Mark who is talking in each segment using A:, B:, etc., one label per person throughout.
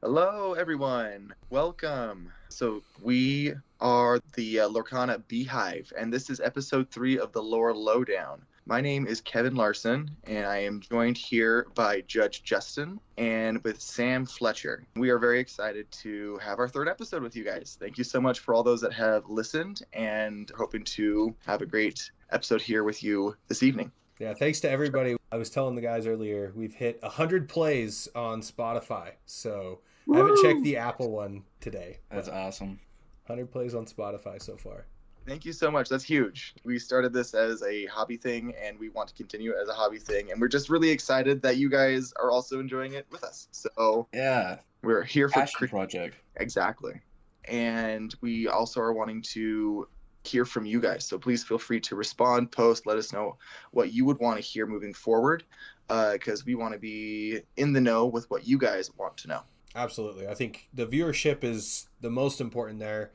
A: Hello, everyone. Welcome. So we are the Lorcana Beehive, and this is episode 3 of the Lore Lowdown. My name is Kevin Larson, and I am joined here by Judge Justin and with Sam Fletcher. We are very excited to have our third episode with you guys. Thank you so much for all those that have listened, and hoping to have a great episode here with you this evening.
B: Yeah, thanks to everybody. I was telling the guys earlier, we've hit 100 plays on Spotify. So I haven't checked the Apple one today.
C: That's awesome.
B: 100 plays on Spotify so far.
A: Thank you so much. That's huge. We started this as a hobby thing, and we want to continue it as a hobby thing. And we're just really excited that you guys are also enjoying it with us. So
C: yeah,
A: we're here for
C: passion project.
A: Exactly. And we also are wanting to hear from you guys. So please feel free to respond, post, let us know what you would want to hear moving forward, because we want to be in the know with what you guys want to know.
B: Absolutely. I think the viewership is the most important there.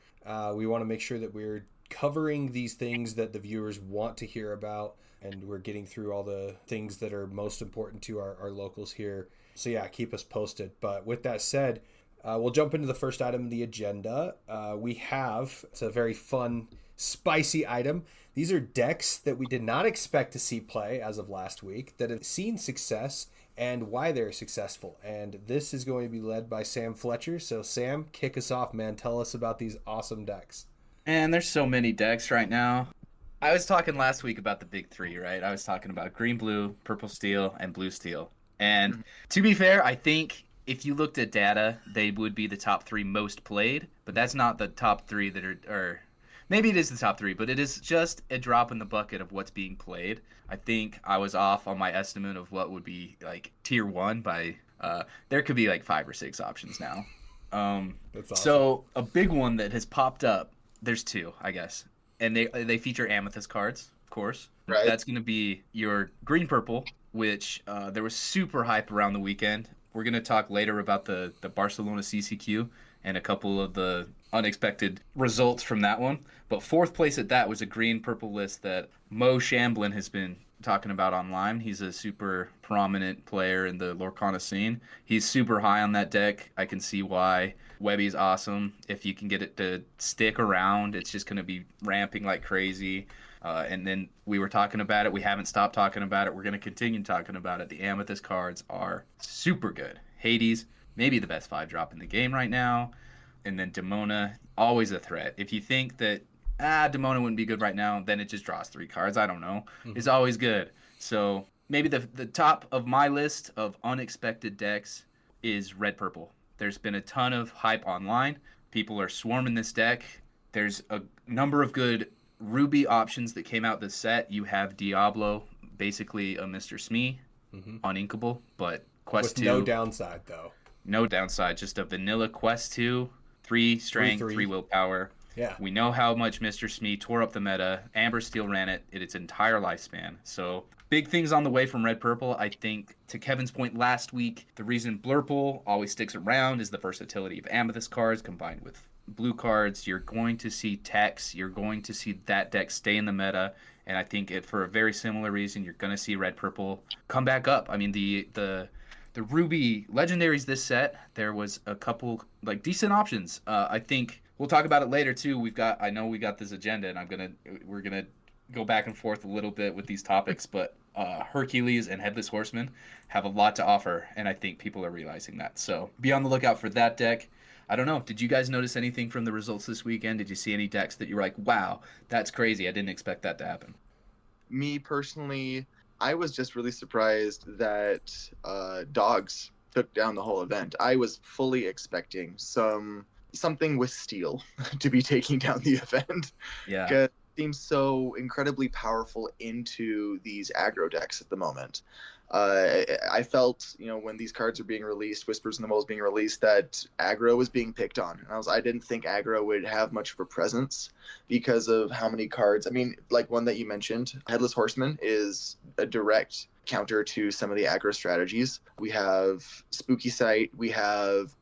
B: We want to make sure that we're covering these things that the viewers want to hear about, and we're getting through all the things that are most important to our locals here. So yeah, keep us posted. But with that said, we'll jump into the first item of the agenda. It's a very fun, spicy item. These are decks that we did not expect to see play as of last week that have seen success and why they're successful. And this is going to be led by Sam Fletcher. So Sam, kick us off, man. Tell us about these awesome decks.
C: And there's so many decks right now. I was talking last week about the big three, right? I was talking about green, blue, purple, steel, and blue, steel. And to be fair, I think if you looked at data, they would be the top three most played, but that's not the top three that are maybe it is the top three, but it is just a drop in the bucket of what's being played. I think I was off on my estimate of what would be like tier one by there could be like 5 or 6 options now.
B: That's awesome.
C: So a big one that has popped up, there's 2, I guess. And they feature amethyst cards, of course.
A: Right.
C: That's going to be your green purple, which there was super hype around the weekend. We're going to talk later about the Barcelona CCQ and a couple of the unexpected results from that one. But 4th place at that was a green-purple list that Mo Shamblin has been talking about online. He's a super prominent player in the Lorcana scene. He's super high on that deck. I can see why. Webby's awesome. If you can get it to stick around, it's just going to be ramping like crazy. And then we were talking about it. We haven't stopped talking about it. We're going to continue talking about it. The Amethyst cards are super good. Hades, maybe the best 5-drop in the game right now. And then Demona, always a threat. If you think that, Demona wouldn't be good right now, then it just draws 3 cards. I don't know. It's always good. So maybe the top of my list of unexpected decks is red-purple. There's been a ton of hype online. People are swarming this deck. There's a number of good Ruby options that came out this set. You have Diablo, basically a Mr. Smee, uninkable, but Quest
B: With
C: 2.
B: no downside, though.
C: No downside, just a vanilla Quest 2, 3 strength, 3 willpower.
B: Yeah.
C: We know how much Mr. Smee tore up the meta. Amber Steel ran it in its entire lifespan. So big things on the way from Red Purple. I think, to Kevin's point last week, the reason Blurple always sticks around is the versatility of Amethyst cards combined with blue cards. You're going to see techs. You're going to see that deck stay in the meta. And I think for a very similar reason, you're going to see Red Purple come back up. I mean, the Ruby legendaries this set, there was a couple like decent options. I think we'll talk about it later too. I know we got this agenda, and we're gonna go back and forth a little bit with these topics, but Hercules and Headless Horseman have a lot to offer, and I think people are realizing that. So be on the lookout for that deck. I don't know. Did you guys notice anything from the results this weekend? Did you see any decks that you were like, wow, that's crazy. I didn't expect that to happen.
A: Me personally, I was just really surprised that dogs took down the whole event. I was fully expecting something with steel to be taking down the event.
C: Yeah.
A: Because it seems so incredibly powerful into these aggro decks at the moment. I felt, when these cards are being released, Whispers in the Mole is being released, that aggro was being picked on. And I didn't think aggro would have much of a presence because of how many cards. I mean, like one that you mentioned, Headless Horseman is a direct counter to some of the aggro strategies. We have Spooky Sight, we have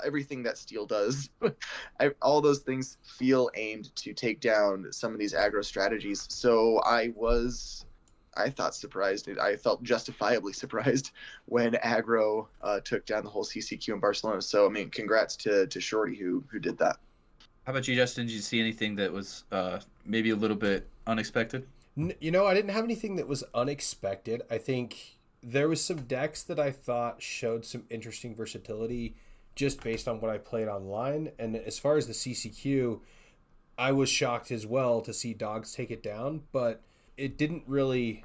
A: everything that Steel does. All those things feel aimed to take down some of these aggro strategies. So I was I thought surprised. I felt justifiably surprised when aggro took down the whole CCQ in Barcelona. So I mean, congrats to Shorty who did that.
C: How about you, Justin? Did you see anything that was maybe a little bit unexpected?
B: I didn't have anything that was unexpected. I think there was some decks that I thought showed some interesting versatility just based on what I played online. And as far as the CCQ, I was shocked as well to see dogs take it down, but it didn't really.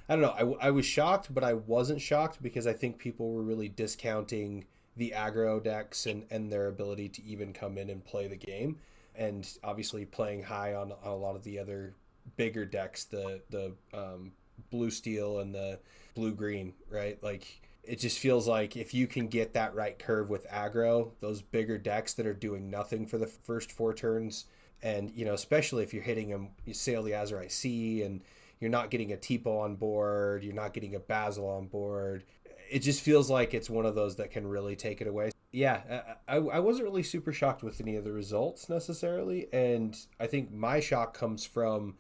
B: I don't know. I was shocked, but I wasn't shocked because I think people were really discounting the aggro decks and their ability to even come in and play the game. And obviously playing high on a lot of the other bigger decks, the blue steel and the blue green, right? Like it just feels like if you can get that right curve with aggro, those bigger decks that are doing nothing for the first 4 turns, and especially if you're hitting them, you sail the Azurite Sea, and you're not getting a Tipo on board, you're not getting a Basil on board. It just feels like it's one of those that can really take it away. Yeah, I wasn't really super shocked with any of the results necessarily, and I think my shock comes from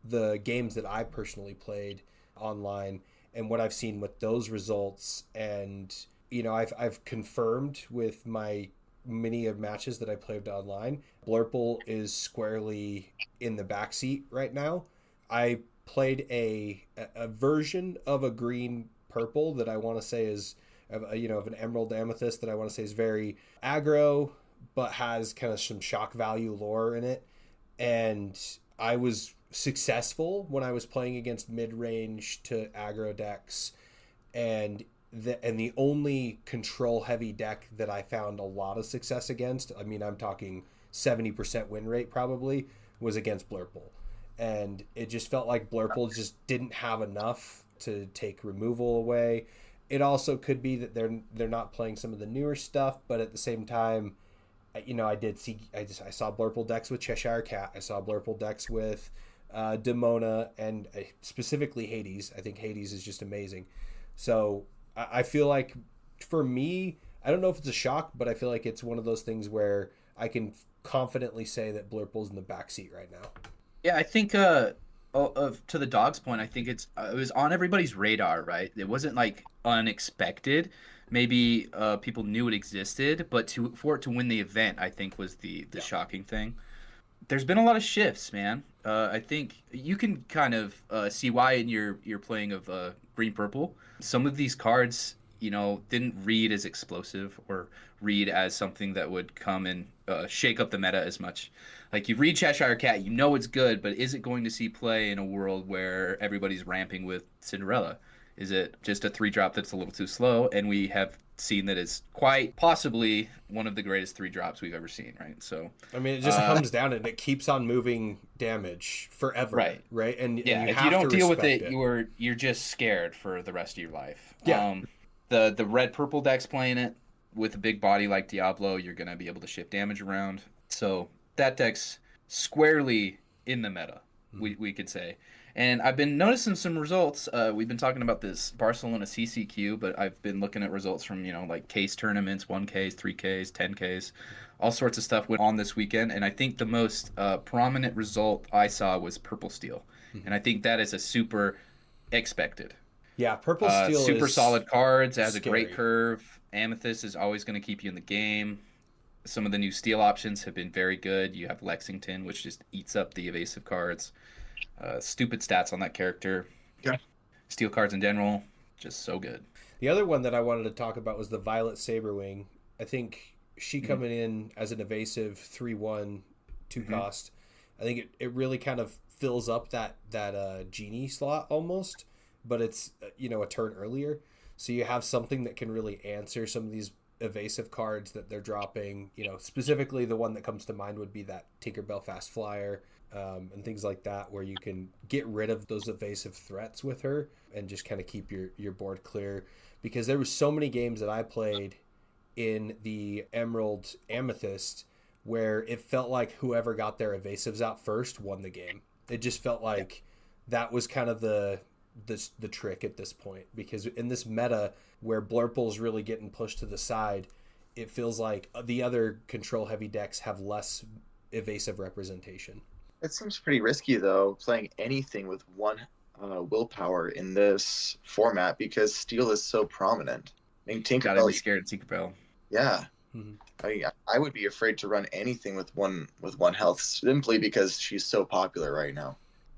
B: the games that I personally played online and what I've seen with those results. And I've confirmed with my many of matches that I played online, Blurple is squarely in the backseat right now. I played a version of a green purple that I want to say is of an emerald amethyst that I want to say is very aggro but has kind of some shock value lore in it, and I was successful when I was playing against mid-range to aggro decks, and the only control heavy deck that I found a lot of success against, I mean I'm talking 70% win rate probably, was against Blurple. And it just felt like Blurple just didn't have enough to take removal away. It also could be that they're not playing some of the newer stuff, but at the same time, I saw Blurple decks with Cheshire Cat. I saw Blurple decks with Demona and specifically Hades. I think Hades is just amazing. So I feel like for me, I don't know if it's a shock, but I feel like it's one of those things where I can confidently say that Blurple's in the backseat right now.
C: Yeah, I think to the dog's point, I think it was on everybody's radar, right? It wasn't like unexpected. Maybe people knew it existed, but for it to win the event, I think was the shocking thing. There's been a lot of shifts, man. I think you can kind of see why in your playing of green purple. Some of these cards, didn't read as explosive or read as something that would come and shake up the meta as much. Like you read Cheshire Cat, it's good, but is it going to see play in a world where everybody's ramping with Cinderella? Is it just a 3-drop that's a little too slow? And we have seen that it's quite possibly one of the greatest 3-drops we've ever seen, right? So
B: I mean, it just comes down and it keeps on moving damage forever, right? And
C: yeah, if you don't deal with it, you're just scared for the rest of your life.
B: Yeah.
C: The red purple deck's playing it with a big body like Diablo, you're gonna be able to shift damage around. So that deck's squarely in the meta, we could say. And I've been noticing some results. We've been talking about this Barcelona CCQ, but I've been looking at results from, like case tournaments, 1Ks, 3Ks, 10Ks, all sorts of stuff went on this weekend. And I think the most prominent result I saw was Purple Steel. And I think that is a super expected.
B: Yeah, Purple Steel
C: super
B: is
C: solid cards, has
B: scary.
C: a great curve. Amethyst is always going to keep you in the game. Some of the new steel options have been very good. You have Lexington, which just eats up the evasive cards. Stupid stats on that character.
A: Yeah.
C: Steel cards in general, just so good.
B: The other one that I wanted to talk about was the Violet Saberwing. I think she coming in as an evasive 3/1 2-cost. I think it really kind of fills up that genie slot almost, but it's a turn earlier. So you have something that can really answer some of these evasive cards that they're dropping. Specifically the one that comes to mind would be that Tinkerbell Fast Flyer. And things like that, where you can get rid of those evasive threats with her and just kind of keep your board clear. Because there was so many games that I played in the Emerald Amethyst where it felt like whoever got their evasives out first won the game. It just felt like that was kind of the trick at this point. Because in this meta where Blurple's really getting pushed to the side, it feels like the other control heavy decks have less evasive representation.
A: It seems pretty risky though, playing anything with one willpower in this format because steel is so prominent. I mean,
C: Gotta be
A: Tinkerbell,
C: scared of Tinkerbell.
A: yeah.
B: Mhm.
A: I would be afraid to run anything with one health simply because she's so popular right now.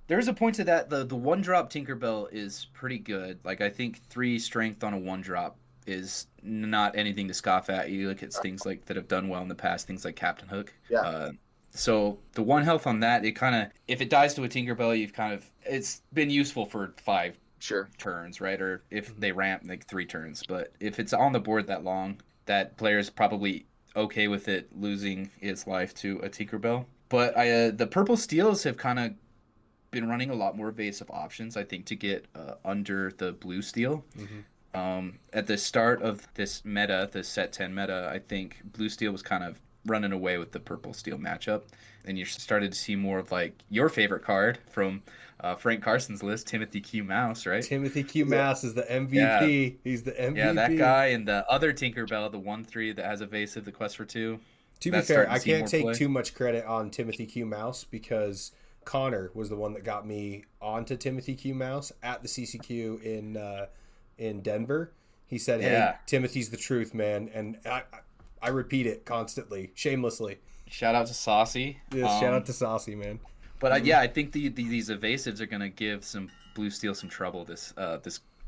C: There's a point to that. The one drop Tinkerbell is pretty good. Like I think 3 strength on a one drop is not anything to scoff at. You look at things like that have done well in the past, things like Captain Hook.
A: Yeah,
C: So the one health on that, it kind of, if it dies to a Tinkerbell, you've kind of, it's been useful for 5
A: sure.
C: turns, right? Or if they ramp like 3 turns. But if it's on the board that long, that player's probably okay with it losing its life to a Tinkerbell. But the purple steels have kind of been running a lot more evasive options, I think, to get under the blue steel. At the start of this meta, the set 10 meta, I think blue steel was kind of running away with the purple steel matchup. And you started to see more of like your favorite card from Frank Carson's list, Timothy Q. Mouse, right?
B: Timothy Q. Mouse is the MVP.
C: Yeah.
B: He's the MVP.
C: Yeah, that guy and the other Tinkerbell, the 1/3 that has evasive, the Quest for 2.
B: To be fair, I can't take too much credit on Timothy Q. Mouse because Connor was the one that got me onto Timothy Q. Mouse at the CCQ in Denver. He said, "Hey, Timothy's the truth, man," and I repeat it constantly, shamelessly.
C: Shout out to Saucy.
B: Yeah, shout out to Saucy, man.
C: But I think these evasives are going to give some blue steel some trouble this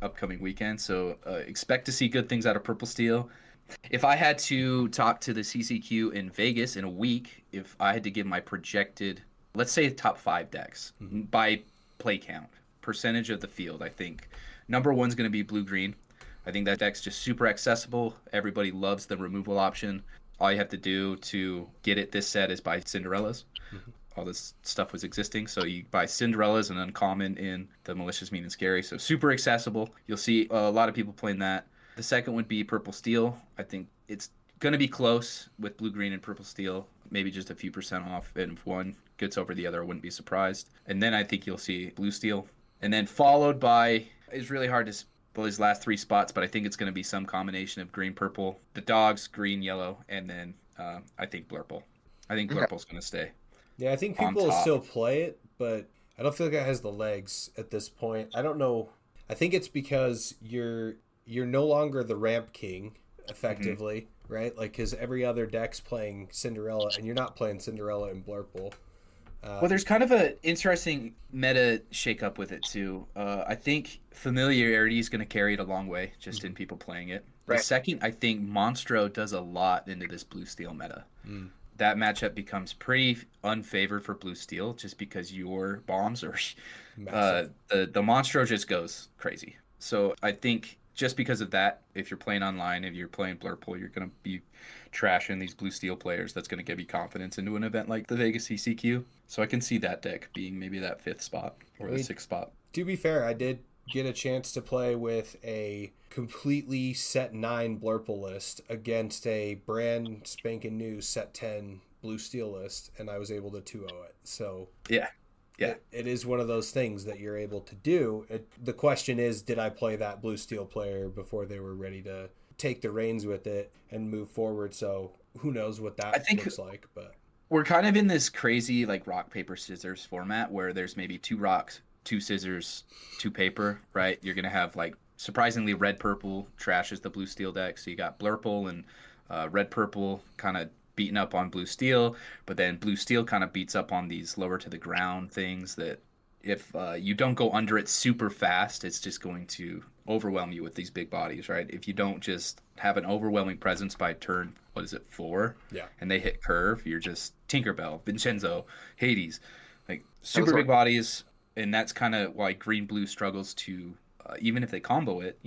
C: upcoming weekend. So expect to see good things out of purple steel. If I had to talk to the CCQ in Vegas in a week, if I had to give my projected, let's say top 5 decks by play count, percentage of the field, I think number 1's going to be blue-green. I think that deck's just super accessible. Everybody loves the removal option. All you have to do to get it this set is buy Cinderellas. All this stuff was existing, so you buy Cinderellas and uncommon in the Malicious, Mean, and Scary. So super accessible. You'll see a lot of people playing that. The second would be Purple Steel. I think it's going to be close with Blue, Green, and Purple Steel. Maybe just a few percent off. And if one gets over the other, I wouldn't be surprised. And then I think you'll see Blue Steel. And then followed by, it's really hard to spell these last 3 spots, but I think it's going to be some combination of green, purple, the dogs, green, yellow, and then I think Blurple. I think Blurple's going to stay.
B: Yeah, I think people will still play it, but I don't feel like it has the legs at this point. I don't know. I think it's because you're no longer the ramp king, effectively, right? Like, because every other deck's playing Cinderella, and you're not playing Cinderella and Blurple.
C: Well, there's kind of an interesting meta shake-up with it, too. I think familiarity is going to carry it a long way, just in people playing it. The second, I think Monstro does a lot into this blue-steel meta. That matchup becomes pretty unfavored for blue steel just because your bombs are the Monstro just goes crazy. So I think just because of that, if you're playing online, if you're playing Blurple, you're going to be trashing these blue steel players. That's going to give you confidence into an event like the Vegas CCQ. So I can see that deck being maybe that 5th spot or the 6th spot.
B: To be fair, I did get a chance to play with a completely set 9 Blurple list against a brand spanking new set 10 blue steel list, and I was able to 2-0 it. So
C: yeah,
B: it is one of those things that you're able to do. The question is, did I play that blue steel player before they were ready to take the reins with it and move forward? So who knows what that looks like, but
C: we're kind of in this crazy like rock paper scissors format where there's maybe 2 rocks, 2 scissors, 2 paper, right? You're gonna have like surprisingly red purple trashes the blue steel deck, so you got Blurple and red purple kind of beating up on blue steel, but then blue steel kind of beats up on these lower to the ground things that if you don't go under it super fast, it's just going to overwhelm you with these big bodies, right? If you don't just have an overwhelming presence by turn, 4?
B: Yeah.
C: And they hit curve, you're just Tinkerbell, Vincenzo, Hades, like super big bodies. And that's kind of why green-blue struggles to, even if they combo it,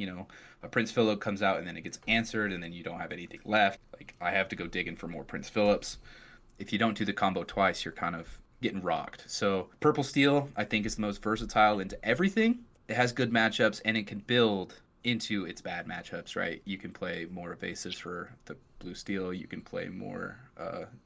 C: a Prince Philip comes out and then it gets answered and then you don't have anything left. Like, I have to go digging for more Prince Philips. If you don't do the combo twice, you're kind of getting rocked. So Purple Steel, I think, is the most versatile into everything. It has good matchups and it can build into its bad matchups, right? You can play more evasives for the Blue Steel. You can play more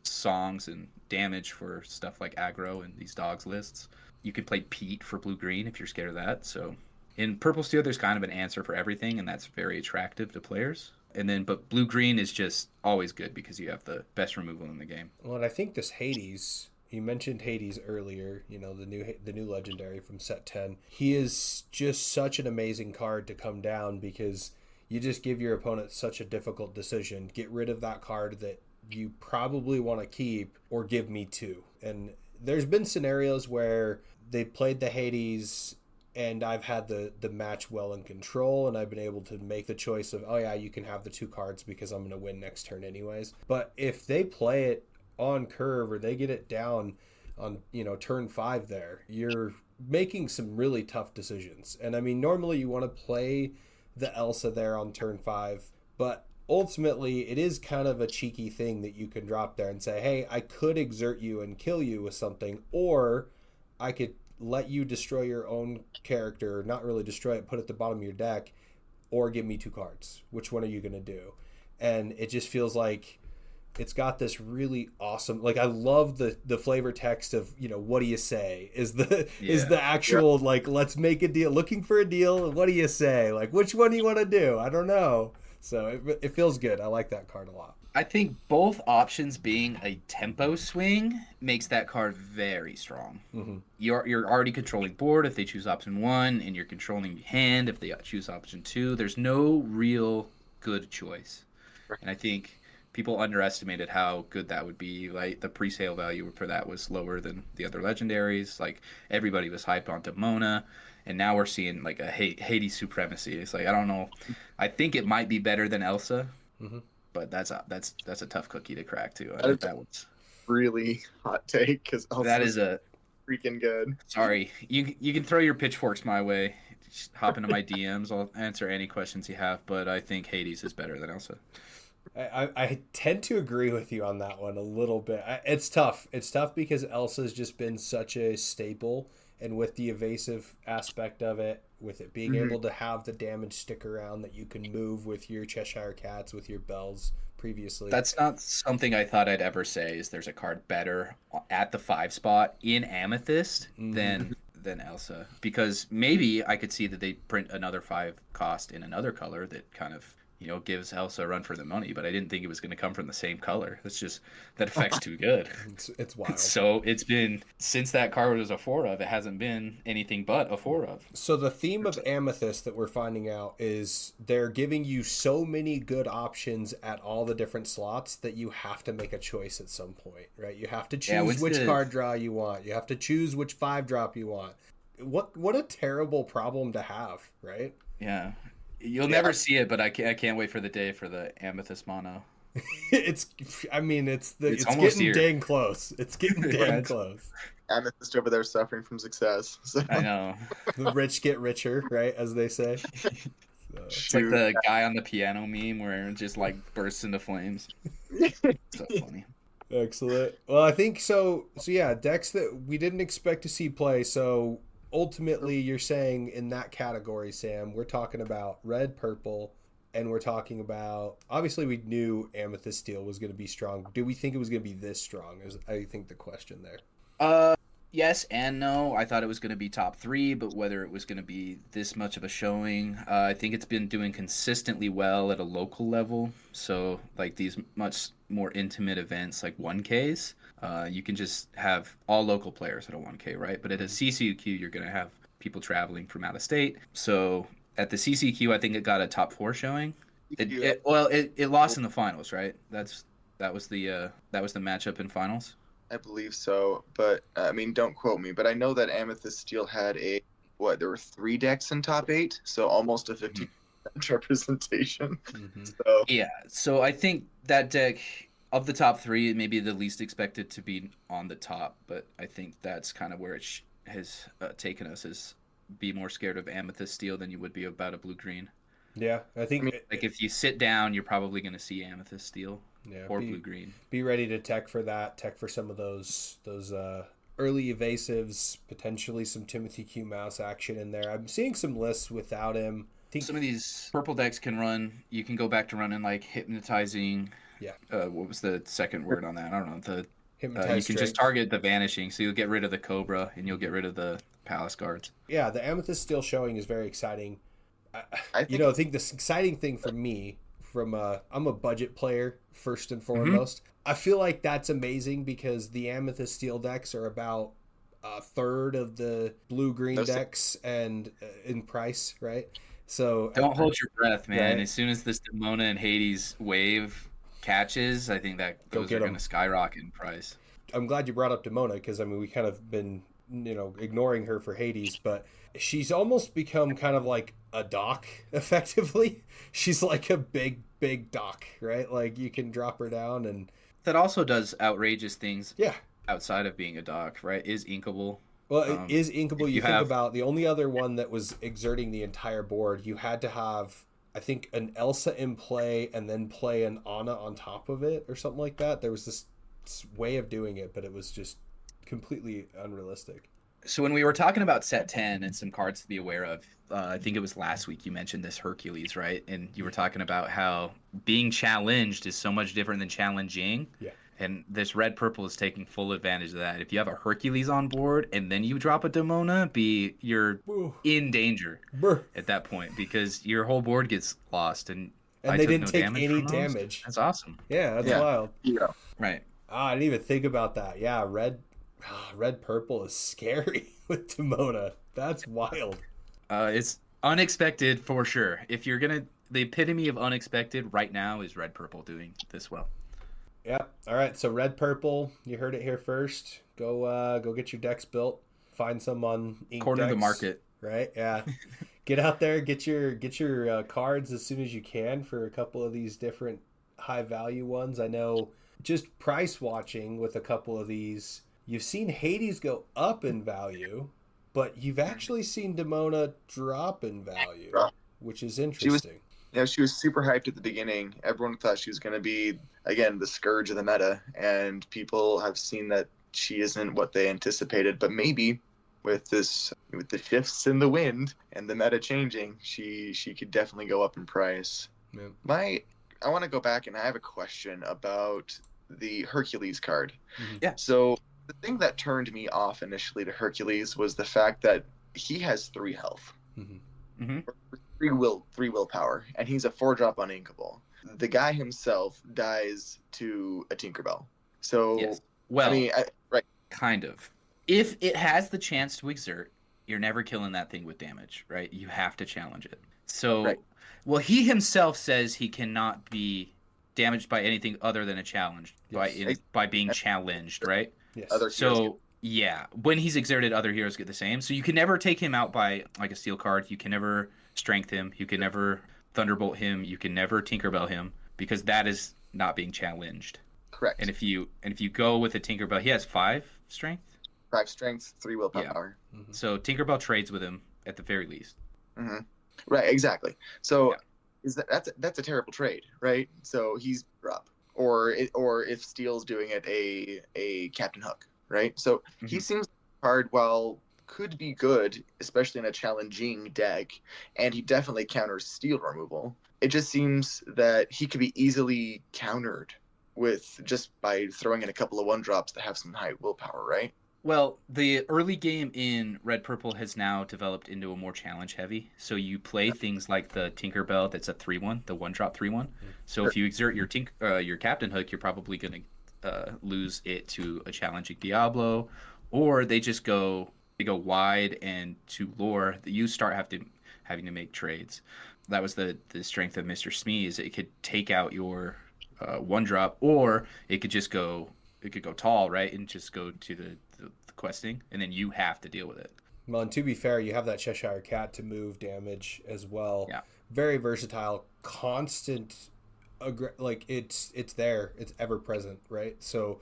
C: songs and damage for stuff like aggro and these dogs lists. You can play Pete for blue-green if you're scared of that. So in Purple Steel, there's kind of an answer for everything, and that's very attractive to players. But blue-green is just always good because you have the best removal in the game.
B: Well, and I think this Hades You mentioned Hades earlier, you know, the new legendary from set 10. He is just such an amazing card to come down because you just give your opponent such a difficult decision. Get rid of that card that you probably want to keep, or give me 2. And there's been scenarios where they played the Hades and I've had the match well in control, and I've been able to make the choice of, oh yeah, you can have the 2 cards because I'm going to win next turn anyways. But if they play it on curve, or they get it down on, you know, turn 5 there, you're making some really tough decisions. And I mean, normally you want to play the Elsa there on turn 5, but ultimately it is kind of a cheeky thing that you can drop there and say, hey, I could exert you and kill you with something, or I could let you destroy your own character, not really destroy it, put it at the bottom of your deck, or give me 2 cards. Which one are you going to do? And it just feels like it's got this really awesome, like, I love the flavor text of, you know, what do you say is the actual, like, let's make a deal, looking for a deal, what do you say, like, which one do you want to do? I don't know. So it feels good. I like that card a lot.
C: I think both options being a tempo swing makes that card very strong.
B: Mm-hmm.
C: You're already controlling board if they choose option 1, and you're controlling hand if they choose option 2. There's no real good choice. And I think people underestimated how good that would be. Like, the pre-sale value for that was lower than the other legendaries. Like, everybody was hyped on Demona, and now we're seeing like a Hades supremacy. It's like, I don't know. I think it might be better than Elsa.
B: Mm-hmm.
C: But that's a tough cookie to crack too. I
A: That
C: think
A: is
C: that was
A: really hot take, because
C: that is a
A: freaking good.
C: sorry. You can throw your pitchforks my way. Just hop into my DMs. I'll answer any questions you have. But I think Hades is better than Elsa.
B: I tend to agree with you on that one a little bit. It's tough. It's tough because Elsa's just been such a staple, and with the evasive aspect of it, with it being able to have the damage stick around that you can move with your Cheshire Cats, with your bells previously.
C: That's not something I thought I'd ever say, is there's a card better at the 5 spot in Amethyst than Elsa. Because maybe I could see that they print another 5 cost in another color that kind of, you know, gives Elsa a run for the money, but I didn't think it was going to come from the same color. It's just, that effect's too good.
B: It's wild.
C: So it's been, since that card was a 4 of, it hasn't been anything but a 4 of.
B: So the theme of Amethyst that we're finding out is they're giving you so many good options at all the different slots that you have to make a choice at some point, right? You have to choose which card draw you want. You have to choose which 5 drop you want. What a terrible problem to have, right?
C: Yeah. You'll never see it, but I can't wait for the day for the Amethyst mono.
B: It's getting
C: here.
B: dang close. It's getting dang close.
A: Amethyst over there suffering from success. So.
C: I know.
B: The rich get richer, right, as they say. So.
C: It's like the guy on the piano meme where it just like bursts into flames. So funny.
B: Excellent. Well, I think so. So yeah, decks that we didn't expect to see play. So ultimately, you're saying in that category, Sam, we're talking about red, purple, and we're talking about, obviously we knew Amethyst Steel was going to be strong. Do we think it was going to be this strong? Is I think the question there.
C: Yes and no. I thought it was going to be top 3, but whether it was going to be this much of a showing, I think it's been doing consistently well at a local level. So like these much more intimate events like 1Ks, you can just have all local players at a 1K, right? But at a CCQ, you're going to have people traveling from out of state. So at the CCQ, I think it got a top 4 showing. It lost in the finals, right? That was the matchup in finals.
A: I believe so, but I mean, don't quote me, but I know that Amethyst Steel had there were 3 decks in top 8, so almost a 50% representation.
C: So I think that deck of the top 3, it may be the least expected to be on the top, but I think that's kind of where it has taken us, is be more scared of Amethyst Steel than you would be about a blue-green.
B: Yeah, I think
C: like if you sit down, you're probably going to see Amethyst Steel.
B: Yeah,
C: or blue-green.
B: Be ready to tech for that. Tech for some of those early evasives, potentially some Timothy Q Mouse action in there. I'm seeing some lists without him.
C: Some of these purple decks can run. You can go back to running like hypnotizing.
B: Yeah.
C: What was the second word on that? I don't know.
B: Hypnotize
C: you can just target the vanishing, so you'll get rid of the Cobra and you'll get rid of the Palace Guards.
B: Yeah, the Amethyst Steel showing is very exciting. I think the exciting thing for me, I'm a budget player first and foremost. I feel like that's amazing because the Amethyst Steel decks are about a third of the blue-green decks and in price, right? So
C: Don't hold your breath, man.
B: Right.
C: As soon as this Demona and Hades wave catches, I think that those are going to skyrocket in price.
B: I'm glad you brought up Demona because, I mean, we kind of been, ignoring her for Hades, but she's almost become kind of like a dock, effectively. She's like a big, big dock, right? Like, you can drop her down and...
C: That also does outrageous things
B: Yeah.
C: outside of being a dock, right? Is inkable.
B: Well, it is inkable. You think
C: have...
B: about the only other one that was exerting the entire board, you had to have, I think, an Elsa in play and then play an Anna on top of it or something like that. There was this way of doing it, but it was just completely unrealistic.
C: So when we were talking about set 10 and some cards to be aware of, I think it was last week you mentioned this Hercules, right? And you were talking about how being challenged is so much different than challenging.
B: Yeah.
C: And this red purple is taking full advantage of that. If you have a Hercules on board and then you drop a Demona, you're in danger at that point because your whole board gets lost. And
B: they didn't take any damage.
C: That's awesome.
B: Yeah, that's wild.
A: Yeah.
C: Right.
B: I didn't even think about that. Yeah, red purple is scary with Demona. That's wild.
C: It's unexpected for sure. If you're gonna, the epitome of unexpected right now is red purple doing this well.
B: Yeah. All right. So red purple, you heard it here first. Go get your decks built. Find some on ink
C: corner
B: decks,
C: the market.
B: Right. Yeah. Get out there. Get your cards as soon as you can for a couple of these different high value ones. I know. Just price watching with a couple of these, you've seen Hades go up in value, but you've actually seen Demona drop in value, which is interesting.
A: She was super hyped at the beginning. Everyone thought she was going to be, again, the scourge of the meta, and people have seen that she isn't what they anticipated. But maybe with the shifts in the wind and the meta changing, she could definitely go up in price.
B: Yeah.
A: I want to go back, and I have a question about the Hercules card.
B: Mm-hmm.
C: Yeah.
A: So the thing that turned me off initially to Hercules was the fact that he has 3 health.
B: Mm-hmm.
C: Mm-hmm.
A: 3 willpower, and he's a 4-drop uninkable. The guy himself dies to a Tinkerbell. So,
C: yes. Well,
A: I mean, right.
C: Kind of. If it has the chance to exert, you're never killing that thing with damage, right? You have to challenge it. So,
A: right.
C: Well, he himself says he cannot be damaged by anything other than a challenge, by being challenged, right?
B: Yes.
A: Other heroes
C: when he's exerted, other heroes get the same. So you can never take him out by like a steel card. You can never strength him. You can never thunderbolt him. You can never Tinkerbell him because that is not being challenged.
A: Correct.
C: And if you go with a Tinkerbell, he has 5 strength.
A: 5 strength, 3 willpower.
C: Yeah. Mm-hmm. So Tinkerbell trades with him at the very least.
A: Mm-hmm. Right, exactly. So that's a terrible trade, right? So he's up, or if Steel's doing it, a Captain Hook, right? So he seems hard while could be good, especially in a challenging deck, and he definitely counters Steel removal. It just seems that he could be easily countered with just by throwing in a couple of 1-drops that have some high willpower, right?
C: Well, the early game in Red Purple has now developed into a more challenge heavy. So you play things like the Tinkerbell that's a 3/1, the 1-drop 3/1. So if you exert your Captain Hook, you're probably going to lose it to a challenging Diablo, or they go wide, and to lore that you start having to make trades. That was the strength of Mr. Smee, is it could take out your 1-drop, or it could just go tall, right, and just go to the questing, and then you have to deal with it.
B: Well, and to be fair, you have that Cheshire Cat to move damage as well.
C: Yeah.
B: Very versatile, constant, like it's there, it's ever present, right? So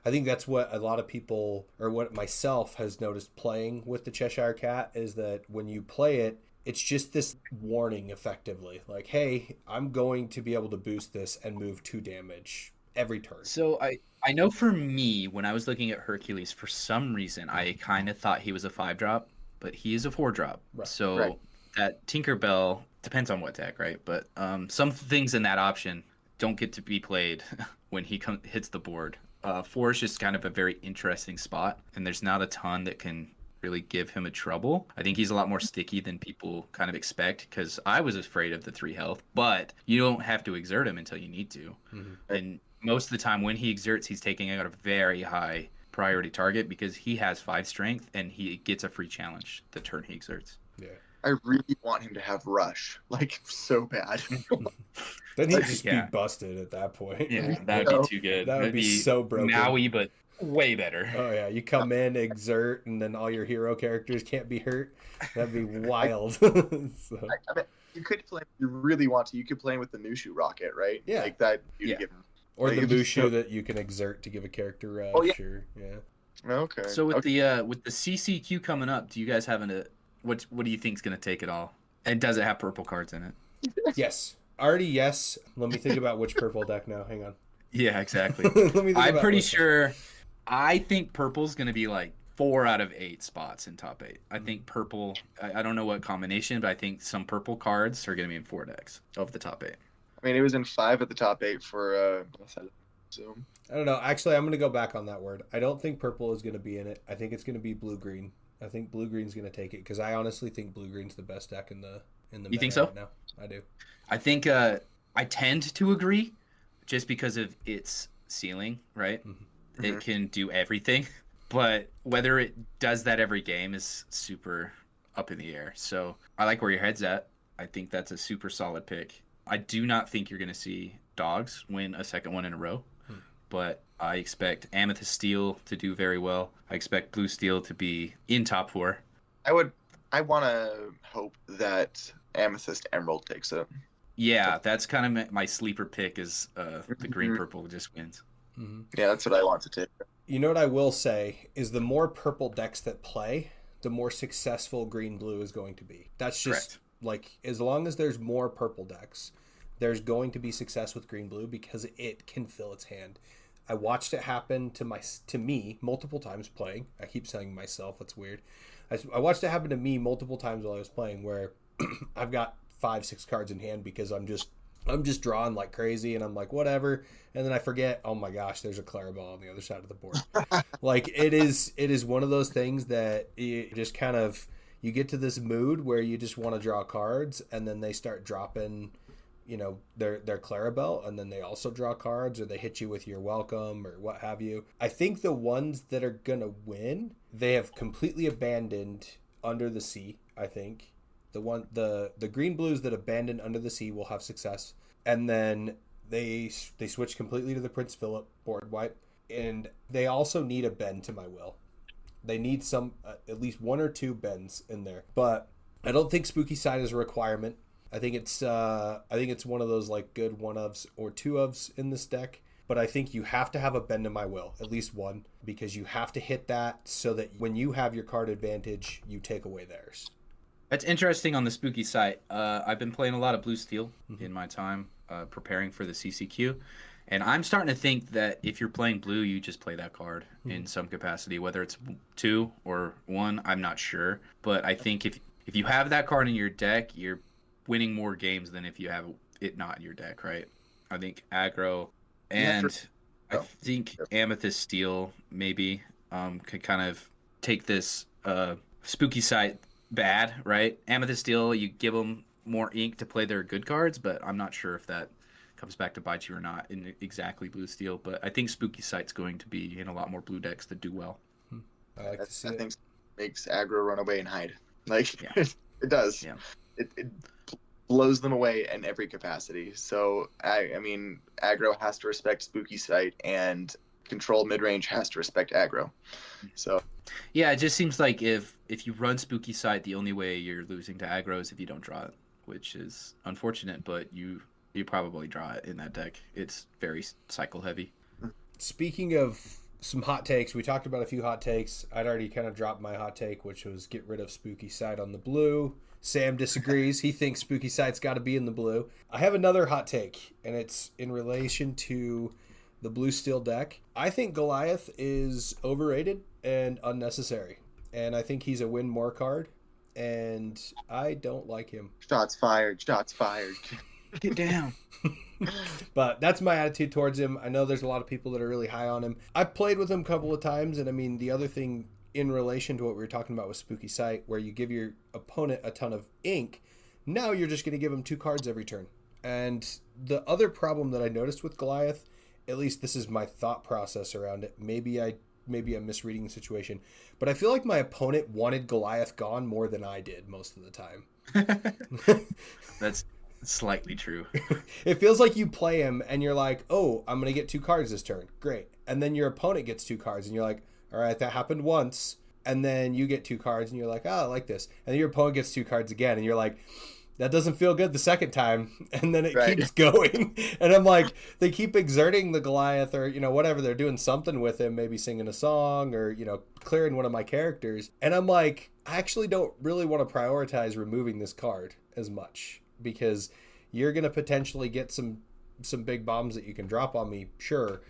B: I think that's what a lot of people, or what myself has noticed playing with the Cheshire Cat, is that when you play it, it's just this warning effectively. Like, hey, I'm going to be able to boost this and move 2 damage every turn.
C: So I know for me, when I was looking at Hercules, for some reason, I kind of thought he was a 5-drop, but he is a 4-drop. Right. So that Tinkerbell depends on what deck, right? But some things in that option don't get to be played when he hits the board. 4 is just kind of a very interesting spot, and there's not a ton that can really give him a trouble. I think he's a lot more sticky than people kind of expect, because I was afraid of the 3 health, but you don't have to exert him until you need to. Mm-hmm. And most of the time when he exerts, he's taking out a very high priority target because he has 5 strength and he gets a free challenge the turn he exerts.
B: Yeah.
A: I really want him to have rush, like so bad.
B: Then he'd
A: Like,
B: just
C: yeah.
B: be busted at that point.
C: Yeah, that would be too good.
B: That would
C: That'd
B: be so broken.
C: Maui, but way better.
B: Oh yeah, you come in, exert, and then all your hero characters can't be hurt. That'd be wild. So,
A: I mean, you could play. If you really want to, you could play with the Mushu rocket, right?
B: Yeah.
A: Like that.
C: Yeah.
A: Give him,
B: or
A: like,
B: the
A: it just-
B: Mushu that you can exert to give a character rush.
A: Oh, yeah.
B: Or, yeah.
A: Okay.
C: So with
A: okay.
C: the CCQ coming up, do you guys have what do you think's gonna take it all? And does it have purple cards in it?
B: Yes. Already yes. Let me think about which purple deck now. Hang on.
C: Yeah, exactly.
B: Let me think
C: I'm
B: about
C: pretty
B: which
C: sure. I think purple's gonna be like 4 out of 8 spots in top 8. I think purple. I don't know what combination, but I think some purple cards are gonna be in 4 decks of the top 8.
A: I mean, it was in 5 at the top 8 for so.
B: I don't know. Actually, I'm going to go back on that word. I don't think purple is going to be in it. I think it's going to be blue-green. I think blue-green's going to take it because I honestly think blue-green's the best deck in the
C: You think so?
B: right now. I do.
C: I think I tend to agree, just because of its ceiling, right?
B: Mm-hmm.
C: It can do everything, but whether it does that every game is super up in the air. So I like where your head's at. I think that's a super solid pick. I do not think you're going to see Dogs win a second one in a row, but I expect Amethyst Steel to do very well. I expect Blue Steel to be in top 4.
A: I want to hope that Amethyst Emerald takes it.
C: Yeah, that's kind of my sleeper pick is the green purple just wins.
B: Mm-hmm.
A: Yeah, that's what I want to take.
B: You know what I will say is the more purple decks that play, the more successful green-blue is going to be. That's just like as long as there's more purple decks, there's going to be success with green-blue because it can fill its hand. I watched it happen to me multiple times playing. I keep saying myself, that's weird. I watched it happen to me multiple times while I was playing where I've got 5-6 cards in hand because I'm just drawing like crazy and I'm like whatever, and then I forget, oh my gosh, there's a Clarabelle on the other side of the board. Like it is one of those things that it just kind of, you get to this mood where you just want to draw cards and then they start dropping, you know, their Clarabelle, and then they also draw cards or they hit you with your welcome or what have you. I think the ones that are gonna win, they have completely abandoned Under the Sea. I think the green blues that abandon Under the Sea will have success, and then they switch completely to the Prince Philip board wipe, and they also need a bend to my will. They need some at least 1 or 2 bends in there, but I don't think Spooky Side is a requirement. I think it's one of those like good 1-ofs or 2-ofs in this deck, but I think you have to have a bend to my will, at least one, because you have to hit that so that when you have your card advantage, you take away theirs.
C: That's interesting on the Spooky site. I've been playing a lot of Blue Steel in my time preparing for the CCQ, and I'm starting to think that if you're playing blue, you just play that card in some capacity, whether it's 2 or 1, I'm not sure. But I think if you have that card in your deck, you're winning more games than if you have it not in your deck, right? I think aggro and I think Amethyst Steel maybe could kind of take this Spooky site bad, right? Amethyst Steel, you give them more ink to play their good cards, but I'm not sure if that comes back to bite you or not in exactly Blue Steel. But I think Spooky Site's going to be in a lot more blue decks that do well.
B: I like to see
A: I
B: it.
A: think makes aggro run away and hide. Like
C: Yeah.
A: it does.
C: Yeah.
A: It blows them away in every capacity. So I mean, aggro has to respect Spooky Site, and control mid-range has to respect aggro. So
C: Yeah, it just seems like if you run Spooky Site, the only way you're losing to aggro is if you don't draw it, which is unfortunate, but you probably draw it in that deck. It's very cycle heavy.
B: Speaking of some hot takes, we talked about a few hot takes. I'd already kind of dropped my hot take, which was get rid of Spooky Site on the blue. Sam disagrees. He thinks Spooky Site's got to be in the blue. I have another hot take, and it's in relation to the Blue Steel deck. I think Goliath is overrated and unnecessary, and I think he's a win more card, and I don't like him.
A: shots fired. Shots fired.
C: Get down.
B: But that's my attitude towards him. I know there's a lot of people that are really high on him. I've played with him a couple of times, and I mean, the other thing in relation to what we were talking about with Spooky Site, where you give your opponent a ton of ink, now you're just going to give him 2 cards every turn. And the other problem that I noticed with Goliath At least this is my thought process around it. Maybe I'm misreading the situation, but I feel like my opponent wanted Goliath gone more than I did most of the time.
C: That's slightly true.
B: It feels like you play him and you're like, oh, I'm going to get 2 cards this turn. Great. And then your opponent gets 2 cards and you're like, all right, that happened once. And then you get 2 cards and you're like, oh, I like this. And then your opponent gets 2 cards again and you're like, that doesn't feel good the second time. And then it keeps going. And I'm like, they keep exerting the Goliath or, whatever. They're doing something with him, maybe singing a song or, clearing one of my characters. And I'm like, I actually don't really want to prioritize removing this card as much because you're going to potentially get some big bombs that you can drop on me. Sure.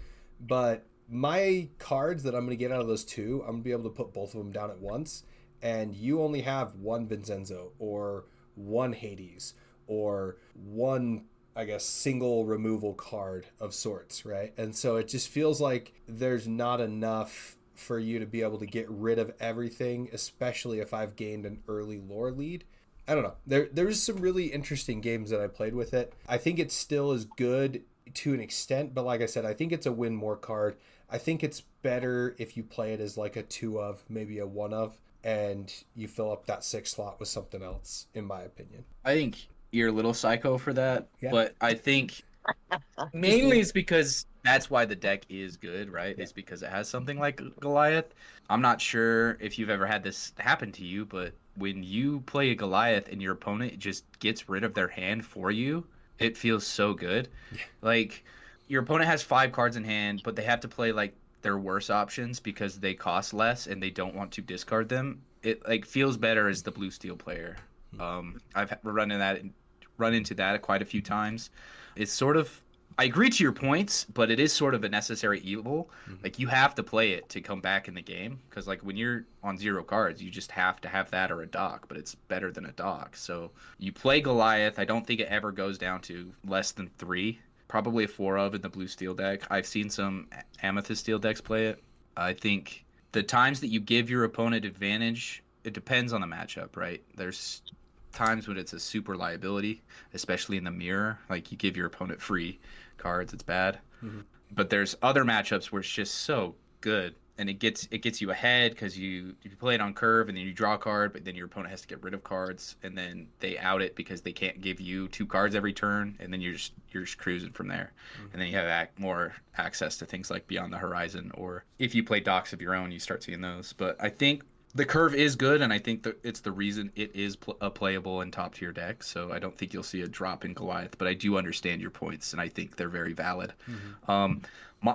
B: But my cards that I'm going to get out of those 2, I'm going to be able to put both of them down at once. And you only have 1 Vincenzo or 1 Hades or 1, I guess, single removal card of sorts, right? And so it just feels like there's not enough for you to be able to get rid of everything, especially if I've gained an early lore lead. I don't know. There's some really interesting games that I played with it. I think it still is good to an extent, but like I said, I think it's a win more card. I think it's better if you play it as like a 2 of, maybe a 1 of, and you fill up that 6 slot with something else, in my opinion.
C: I think you're a little psycho for that,
B: yeah.
C: But I think mainly it's because that's why the deck is good, right? Yeah. It's because it has something like Goliath. I'm not sure if you've ever had this happen to you, but when you play a Goliath and your opponent just gets rid of their hand for you, it feels so good. Yeah. Like, your opponent has 5 cards in hand, but they have to play like their worse options because they cost less and they don't want to discard them. It like feels better as the blue steel player. I've run into that quite a few times. It's sort of, I agree to your points, but it is sort of a necessary evil. Mm-hmm. Like, you have to play it to come back in the game because like when you're on 0 cards, you just have to have that or a dock, but it's better than a dock. So you play Goliath. I don't think it ever goes down to less than 3. Probably a 4 of in the blue steel deck. I've seen some amethyst steel decks play it. I think the times that you give your opponent advantage, it depends on the matchup, right? There's times when it's a super liability, especially in the mirror. Like, you give your opponent free cards, it's bad. Mm-hmm. But there's other matchups where it's just so good. And it gets you ahead because you play it on curve and then you draw a card, but then your opponent has to get rid of cards, and then they out it because they can't give you 2 cards every turn, and then you're just cruising from there. Mm-hmm. And then you have more access to things like Beyond the Horizon, or if you play docks of your own, you start seeing those. But I think the curve is good, and I think that it's the reason it is a playable and top tier deck. So I don't think you'll see a drop in Goliath, but I do understand your points, and I think they're very valid. Mm-hmm.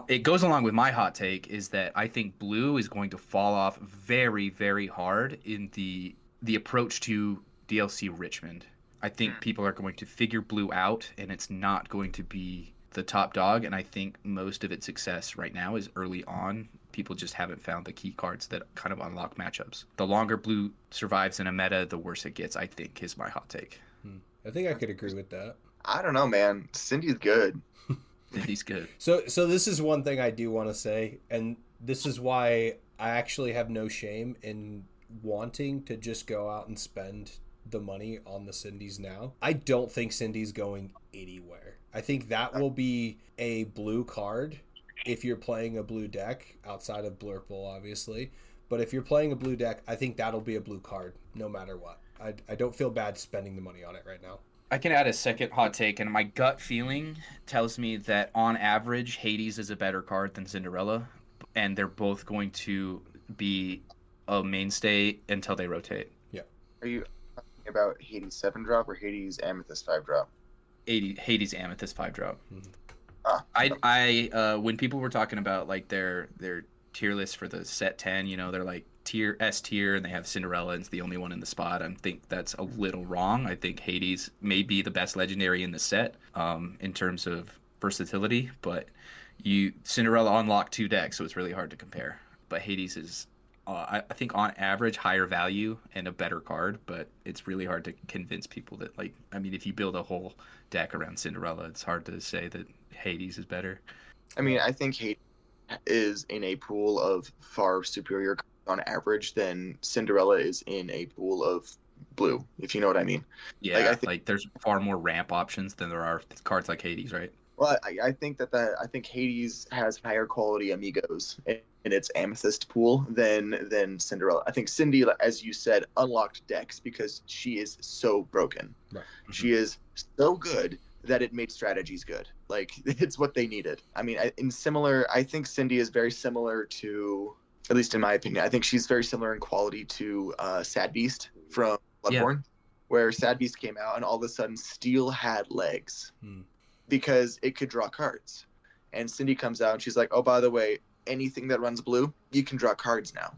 C: It goes along with my hot take is that I think blue is going to fall off very, very hard in the approach to DLC Richmond. I think people are going to figure blue out, and it's not going to be the top dog. And I think most of its success right now is early on. People just haven't found the key cards that kind of unlock matchups. The longer blue survives in a meta, the worse it gets, I think, is my hot take.
B: I think I could agree with that.
A: I don't know, man. Cindy's good.
C: He's good.
B: So this is one thing I do want to say, and this is why I actually have no shame in wanting to just go out and spend the money on the Cindy's now. I don't think Cindy's going anywhere. I think that will be a blue card if you're playing a blue deck, outside of Blurple, obviously. But if you're playing a blue deck, I think that'll be a blue card no matter what. I don't feel bad spending the money on it right now.
C: I can add a second hot take, and my gut feeling tells me that on average, Hades is a better card than Cinderella, and they're both going to be a mainstay until they rotate.
B: Yeah.
A: Are you talking about Hades 7-drop or Hades Amethyst 5-drop?
C: Hades Amethyst 5-drop.
B: Mm-hmm.
C: I when people were talking about like their tier list for the set 10, they're like S tier, and they have Cinderella and it's the only one in the spot. I think that's a little wrong. I think Hades may be the best legendary in the set in terms of versatility, but Cinderella unlocked 2 decks, so it's really hard to compare. But Hades is I think on average higher value and a better card, but it's really hard to convince people that, like, I mean, if you build a whole deck around Cinderella, it's hard to say that Hades is better.
A: I mean, I think Hades is in a pool of far superior on average than Cinderella is in a pool of blue, if you know what I mean.
C: Yeah, I think there's far more ramp options than there are cards like Hades, right?
A: Well, I think I think Hades has higher quality amigos in its amethyst pool than Cinderella. I think Cindy, as you said, unlocked decks because she is so broken.
B: Right.
A: She is so good that it made strategies good. Like it's what they needed. I mean, I think Cindy is very similar to, at least in my opinion, I think she's very similar in quality to Sad Beast from Bloodborne, where Sad Beast came out and all of a sudden Steel had legs. Because it could draw cards. And Cindy comes out and she's like, oh, by the way, anything that runs blue, you can draw cards now.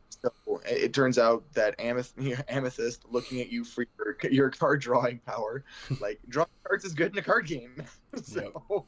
A: So it turns out that Amethyst looking at you for your card drawing power, like drawing cards is good in a card game. So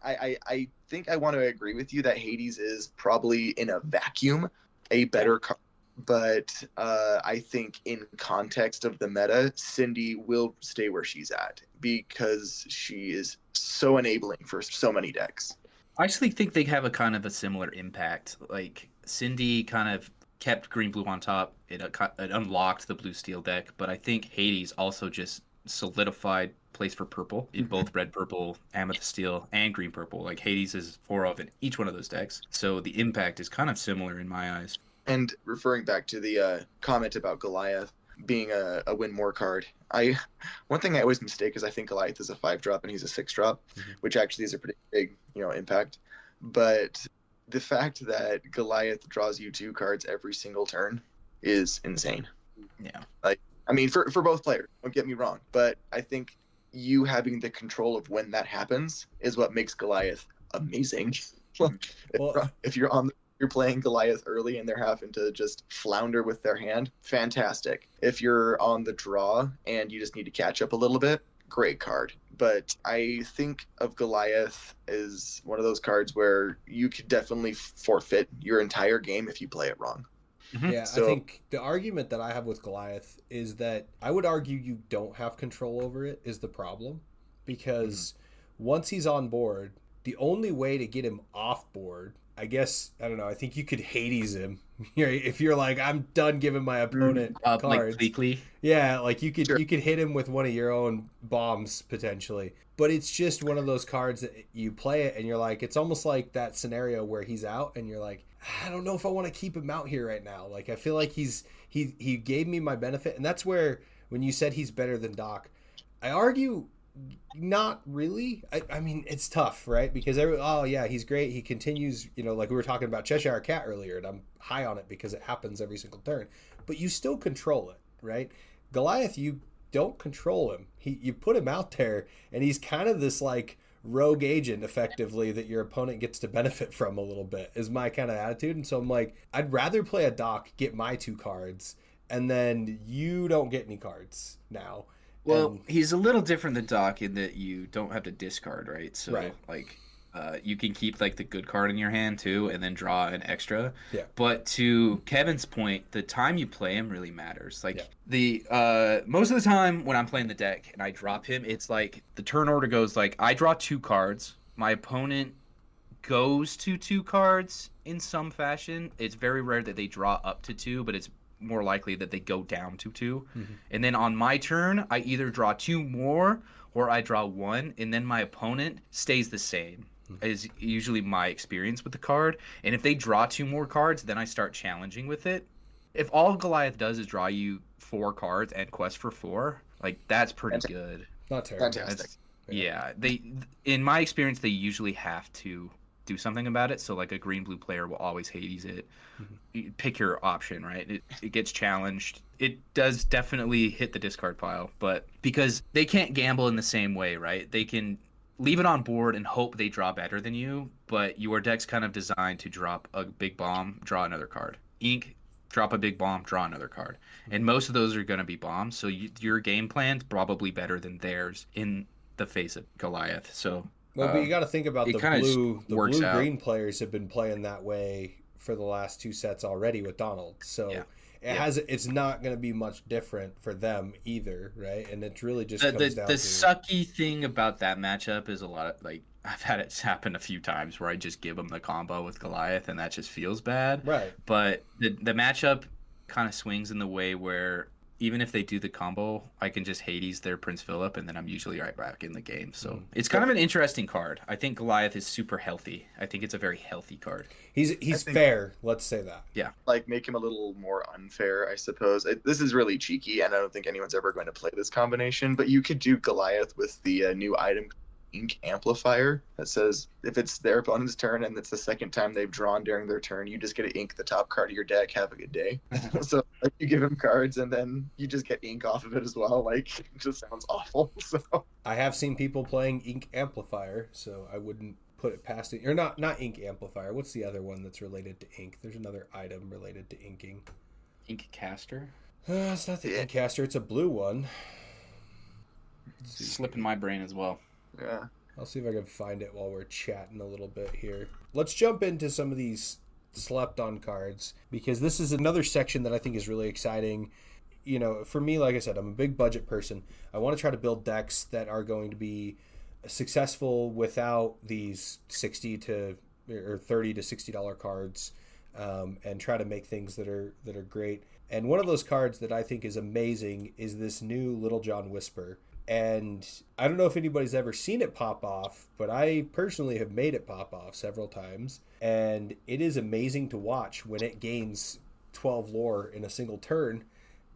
A: I think I want to agree with you that Hades is probably in a vacuum a better card. But I think in context of the meta, Cindy will stay where she's at because she is so enabling for so many decks.
C: I actually think they have a kind of a similar impact. Like Cindy kind of kept green blue on top. It unlocked the blue steel deck, but I think Hades also just solidified place for purple in both red purple, amethyst steel, and green purple. Like Hades is 4 of in each one of those decks, so the impact is kind of similar in my eyes.
A: And referring back to the comment about Goliath being a win more card, one thing I always mistake is I think Goliath is a 5-drop and he's a 6-drop, which actually is a pretty big impact. But the fact that Goliath draws you 2 cards every single turn is insane.
C: Yeah.
A: Like, I mean, for both players, don't get me wrong, but I think you having the control of when that happens is what makes Goliath amazing.
B: Well,
A: if you're playing Goliath early and they're having to just flounder with their hand, fantastic. If you're on the draw and you just need to catch up a little bit, great card. But I think of Goliath as one of those cards where you could definitely forfeit your entire game if you play it wrong.
B: Yeah, so, I think the argument that I have with Goliath is that I would argue you don't have control over it is the problem. Because once he's on board, the only way to get him off board, I guess, I don't know, I think you could Hades him. If you're like, I'm done giving my opponent cards.
C: Like Bleakley.
B: Yeah, like you could hit him with one of your own bombs, potentially. But it's just one of those cards that you play it and you're like, it's almost like that scenario where he's out and you're like, I don't know if I want to keep him out here right now. Like, I feel like he gave me my benefit. And that's where, when you said he's better than Doc, I argue not really. I mean, it's tough, right? Because he's great. He continues, like we were talking about Cheshire Cat earlier, and I'm high on it because it happens every single turn. But you still control it, right? Goliath, you don't control him. You put him out there, and he's kind of this like rogue agent, effectively, that your opponent gets to benefit from a little bit, is my kind of attitude. And so I'm like, I'd rather play a Doc, get my 2 cards, and then you don't get any cards now.
C: Well, he's a little different than Doc in that you don't have to discard, right? So, like, you can keep, like, the good card in your hand, too, and then draw an extra.
B: Yeah.
C: But to Kevin's point, the time you play him really matters. Like, most of the time when I'm playing the deck and I drop him, it's like the turn order goes, like, I draw 2 cards. My opponent goes to 2 cards in some fashion. It's very rare that they draw up to 2, but it's more likely that they go down to 2. And then on my turn, I either draw 2 more or I draw 1, and then my opponent stays the same, is usually my experience with the card. And if they draw 2 more cards, then I start challenging with it. If all Goliath does is draw you 4 cards and quest for 4, like, that's pretty good.
B: Not terrible.
A: Fantastic.
C: Yeah, in my experience, they usually have to do something about it. So like a green blue player will always Hades it. You pick your option, right? It gets challenged. It does definitely hit the discard pile, but because they can't gamble in the same way, right? They can leave it on board and hope they draw better than you, but your deck's kind of designed to drop a big bomb, draw another card. Ink, drop a big bomb, draw another card. And most of those are going to be bombs, so your game plan's probably better than theirs in the face of Goliath. So
B: well, but you got to think about the blue-green
C: out.
B: Players have been playing that way for the last 2 sets already with Donald. So it's not going to be much different for them either, right? And it really just comes down to...
C: The sucky thing about that matchup is a lot of, like, I've had it happen a few times where I just give them the combo with Goliath and that just feels bad.
B: Right.
C: But the matchup kind of swings in the way where even if they do the combo, I can just Hades their Prince Philip, and then I'm usually right back in the game. So it's kind of an interesting card. I think Goliath is super healthy. I think it's a very healthy card.
B: He's fair, let's say that.
C: Yeah.
A: Like, make him a little more unfair, I suppose. This is really cheeky, and I don't think anyone's ever going to play this combination, but you could do Goliath with the new item Ink Amplifier that says if it's their opponent's turn and it's the second time they've drawn during their turn, you just get to ink the top card of your deck. Have a good day. So like, you give him cards and then you just get ink off of it as well. Like, it just sounds awful. So
B: I have seen people playing Ink Amplifier, so I wouldn't put it past it. Or not Ink Amplifier. What's the other one that's related to ink? There's another item related to inking.
C: Ink Caster?
B: It's not the Ink Caster. It's a blue one.
C: It's slipping my brain as well.
A: yeah.
B: I'll see if I can find it while we're chatting a little bit here. Let's jump into some of these slept on cards, because this is another section that I think is really exciting. You know, for me, like I said, I'm a big budget person. I want to try to build decks that are going to be successful without these $30 to $60 cards, and try to make things that are great. And one of those cards that I think is amazing is this new Little John Whisper. And I don't know if anybody's ever seen it pop off, but I personally have made it pop off several times. And it is amazing to watch when it gains 12 lore in a single turn.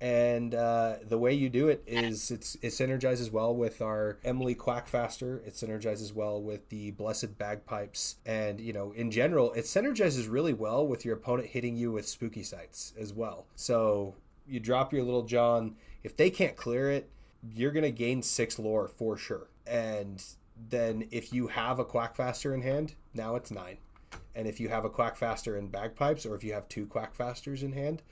B: And the way you do it is it synergizes well with our Emily Quackfaster. It synergizes well with the Blessed Bagpipes. And, you know, in general, it synergizes really well with your opponent hitting you with Spooky Sights as well. So you drop your Little John. If they can't clear it, you're going to gain 6 lore for sure. And then if you have a Quackfaster in hand, now it's 9. And if you have a Quackfaster in Bagpipes, or if you have 2 Quackfasters in hand,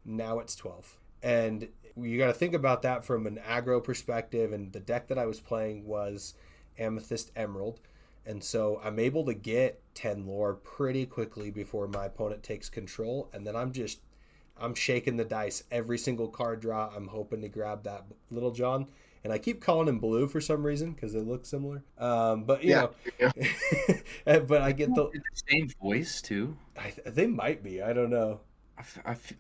B: now it's 12. And you got to think about that from an aggro perspective. And the deck that I was playing was Amethyst Emerald. And so I'm able to get 10 lore pretty quickly before my opponent takes control. And then I'm shaking the dice every single card draw. I'm hoping to grab that Little John. And I keep calling him Blue for some reason because they look similar. But, you know. But I get the
C: same voice, too.
B: They might be. I don't know.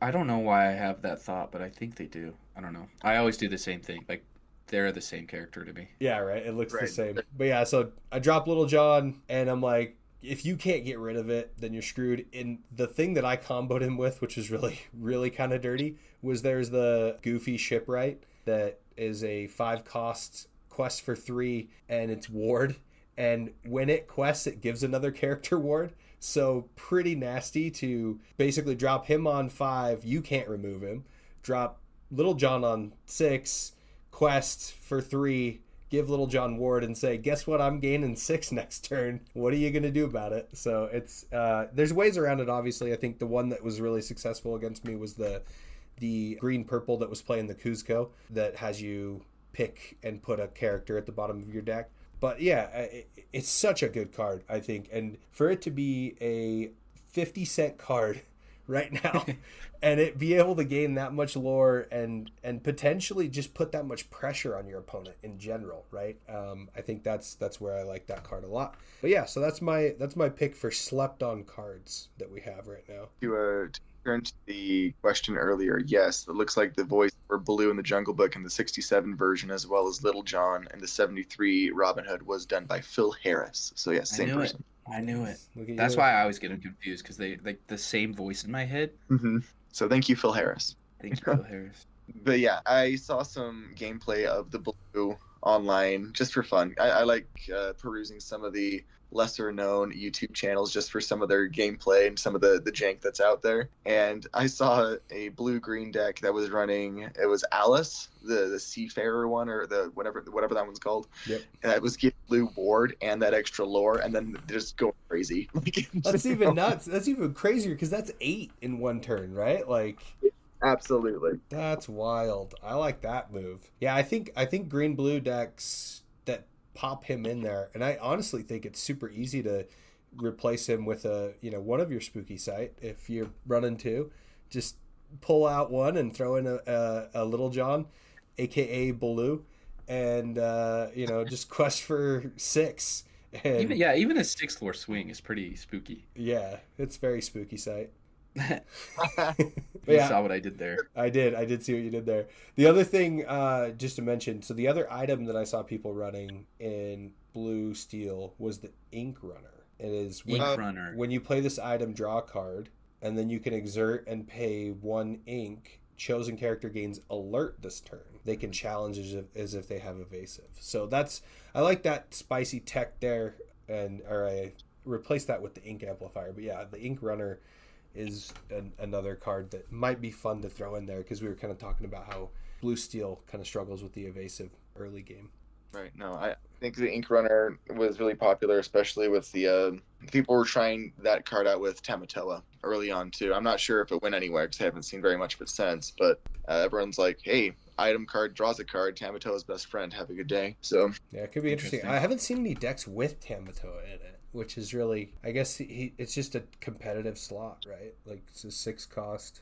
C: I don't know why I have that thought, but I think they do. I don't know. I always do the same thing. Like, they're the same character to me.
B: Yeah, right. It looks the same. But, yeah, so I drop Little John, and I'm like, if you can't get rid of it, then you're screwed. And the thing that I comboed him with, which was really, really kind of dirty, was there's the Goofy Shipwright that is a 5-cost quest for 3, and it's ward. And when it quests, it gives another character ward. So pretty nasty to basically drop him on 5. You can't remove him. Drop Little John on 6, quest for 3, give Little John ward, and say, guess what? I'm gaining 6 next turn. What are you going to do about it? So it's there's ways around it, obviously. I think the one that was really successful against me was the green-purple that was playing the Kuzco that has you pick and put a character at the bottom of your deck. But yeah, it's such a good card, I think. And for it to be a 50-cent card right now and it be able to gain that much lore and potentially just put that much pressure on your opponent in general, right? I think that's where I like that card a lot. But yeah, so that's my pick for slept on cards that we have right now.
A: To turn to the question earlier, yes, it looks like the voice for Blue in the Jungle Book in the 67 version, as well as Little John in the 73 Robin Hood, was done by Phil Harris. So yes, same person.
C: I knew it. That's why I always get them confused, because they like the same voice in my head.
A: Mm-hmm. So thank you, Phil Harris.
C: Thank you, Phil Harris.
A: But yeah, I saw some gameplay of the Blue online just for fun. I like perusing some of the lesser known YouTube channels just for some of their gameplay and some of the jank that's out there. And I saw a blue-green deck that was running, it was Alice, the Seafarer one, or the whatever that one's called.
B: Yep.
A: And it was giving blue ward and that extra lore, and then just go crazy.
B: That's even nuts. That's even crazier because that's 8 in one turn, right? Like,
A: absolutely.
B: That's wild. I like that move. Yeah, I think green-blue decks that pop him in there, and I honestly think it's super easy to replace him with one of your Spooky Sight. If you're running 2, just pull out one and throw in a Little John, aka Blue, and just quest for 6. And
C: even a 6 lore swing is pretty spooky.
B: Yeah, it's very Spooky Sight.
C: You
B: Yeah.
C: saw what I did there.
B: I did see what you did there. The other thing, just to mention, so the other item that I saw people running in Blue Steel was the Ink Runner. It is
C: Ink Runner.
B: when you play this item, draw a card, and then you can exert and pay 1 ink. Chosen character gains alert this turn. They can challenge as if they have evasive. So I like that spicy tech there, or I replaced that with the Ink Amplifier. But yeah, the Ink Runner is another card that might be fun to throw in there, because we were kind of talking about how Blue Steel kind of struggles with the evasive early game.
A: Right. No, I think the Ink Runner was really popular, especially with the people were trying that card out with Tamatoa early on too. I'm not sure if it went anywhere because I haven't seen very much of it since. But everyone's like, "Hey, item card draws a card. Tamatoa's best friend. Have a good day." So
B: yeah, it could be interesting. I haven't seen any decks with Tamatoa in it, which is really, I guess it's just a competitive slot, right? Like it's a 6 cost.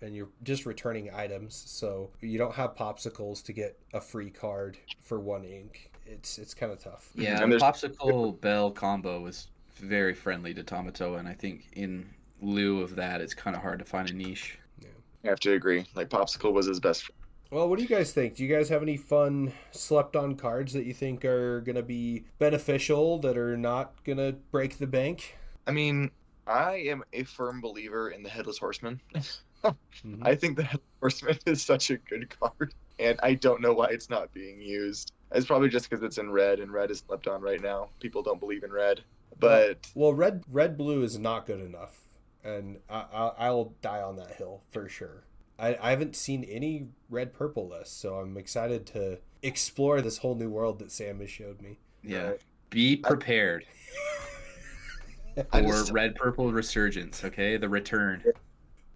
B: And you're just returning items, so you don't have popsicles to get a free card for 1 ink. It's kind of tough.
C: Yeah,
A: And
C: the Popsicle Bell combo was very friendly to Tamatoa, and I think in lieu of that, it's kind of hard to find a niche.
B: Yeah.
A: I have to agree. Like Popsicle was his best friend.
B: Well, what do you guys think? Do you guys have any fun slept-on cards that you think are going to be beneficial, that are not going to break the bank?
A: I mean, I am a firm believer in the Headless Horseman.
B: Mm-hmm.
A: I think the Headless Horseman is such a good card, and I don't know why it's not being used. It's probably just because it's in red, and red is slept on right now. People don't believe in red, but
B: well, red blue is not good enough, and I'll die on that hill for sure. I haven't seen any red purple lists, so I'm excited to explore this whole new world that Sam has showed me.
C: Yeah,
A: Right.
C: be prepared
A: I
C: for
A: just-
C: red purple resurgence. Okay, the return.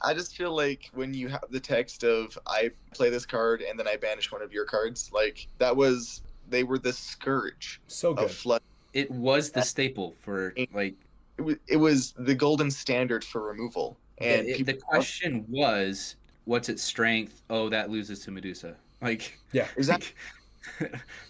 A: I just feel like when you have the text of "I play this card and then I banish one of your cards," like they were the scourge
B: So good.
A: of flood.
C: It was the staple for like.
A: It was the golden standard for removal, and
C: The question was, what's its strength? Oh, that loses to Medusa. Like,
B: Yeah.
A: Exactly.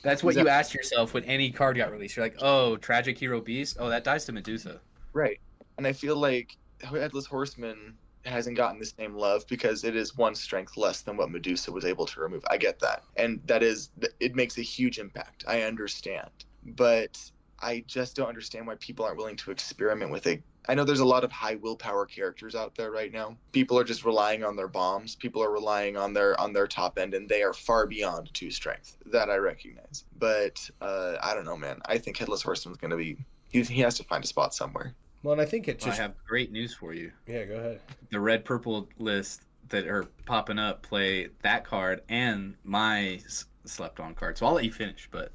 C: that's what you asked yourself when any card got released. You're like, oh, Tragic Hero Beast. Oh, that dies to Medusa.
A: Right, and I feel like Headless Horseman hasn't gotten the same love because it is 1 strength less than what Medusa was able to remove. I get that, and it makes a huge impact. I understand, but I just don't understand why people aren't willing to experiment with it. I know there's a lot of high willpower characters out there right now. People are just relying on their bombs. People are relying on their top end, and they are far beyond 2 strength. That I recognize, but I don't know, man. I think Headless Horseman's going to be. He has to find a spot somewhere.
B: Well, and I think it just...
C: I have great news for you.
B: Yeah, go ahead.
C: The red purple list that are popping up play that card and my slept on card. So I'll let you finish, but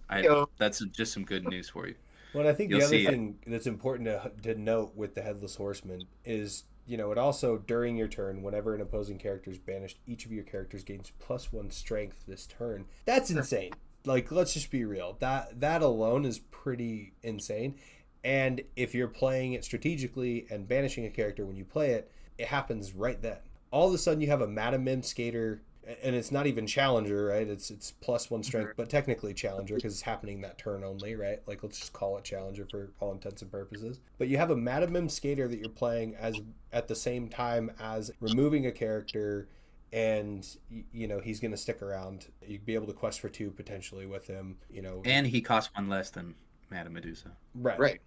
C: that's just some good news for you.
B: Well, and I think
C: You'll
B: the other
C: see
B: thing that's important to note with the Headless Horseman is, it also, during your turn, whenever an opposing character is banished, each of your characters gains +1 strength this turn. That's insane. Like, let's just be real. That alone is pretty insane. And if you're playing it strategically and banishing a character when you play it, it happens right then. All of a sudden you have a Madam Mim skater, and it's not even Challenger, right? It's +1 strength, but technically Challenger because it's happening that turn only, right? Like, let's just call it Challenger for all intents and purposes. But you have a Madam Mim skater that you're playing as at the same time as removing a character, and he's going to stick around. You'd be able to quest for 2 potentially with him,
C: And he costs 1 less than Madame Medusa.
A: Right.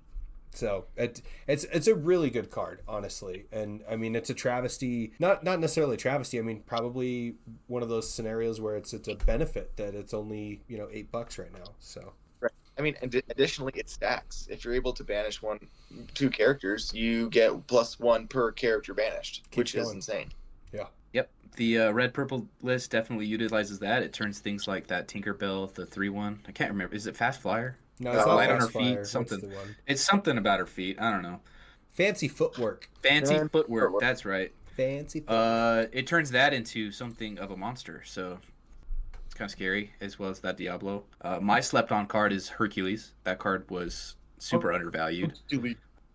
B: So it's a really good card, honestly, and I mean it's a travesty, not necessarily a travesty. I mean probably one of those scenarios where it's a benefit that it's only $8 right now. So
A: right. I mean, additionally, it stacks. If you're able to banish 2 characters, you get +1 per character banished, which is insane.
B: Yeah.
C: Yep. The red purple list definitely utilizes that. It turns things like that Tinkerbell, the 3/1. I can't remember. Is it Fast Flyer?
B: No, it's not
C: light on her
B: Fast Flyer.
C: feet. Something.
B: What's the one?
C: It's something about her feet. I don't know.
B: Fancy footwork.
C: Fancy footwork. That's right.
B: Fancy footwork.
C: It turns that into something of a monster. So it's kind of scary, as well as that Diablo. My slept on card is Hercules. That card was super undervalued.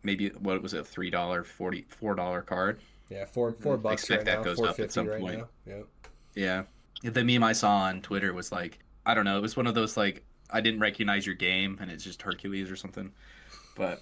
C: Maybe what was it? $3, $4 card.
B: Yeah, $4
C: I expect
B: right
C: that
B: now.
C: goes up at some
B: right
C: point.
B: now. Yep.
C: Yeah. The meme I saw on Twitter was like, I don't know. It was one of those like, I didn't recognize your game, and it's just Hercules or something. But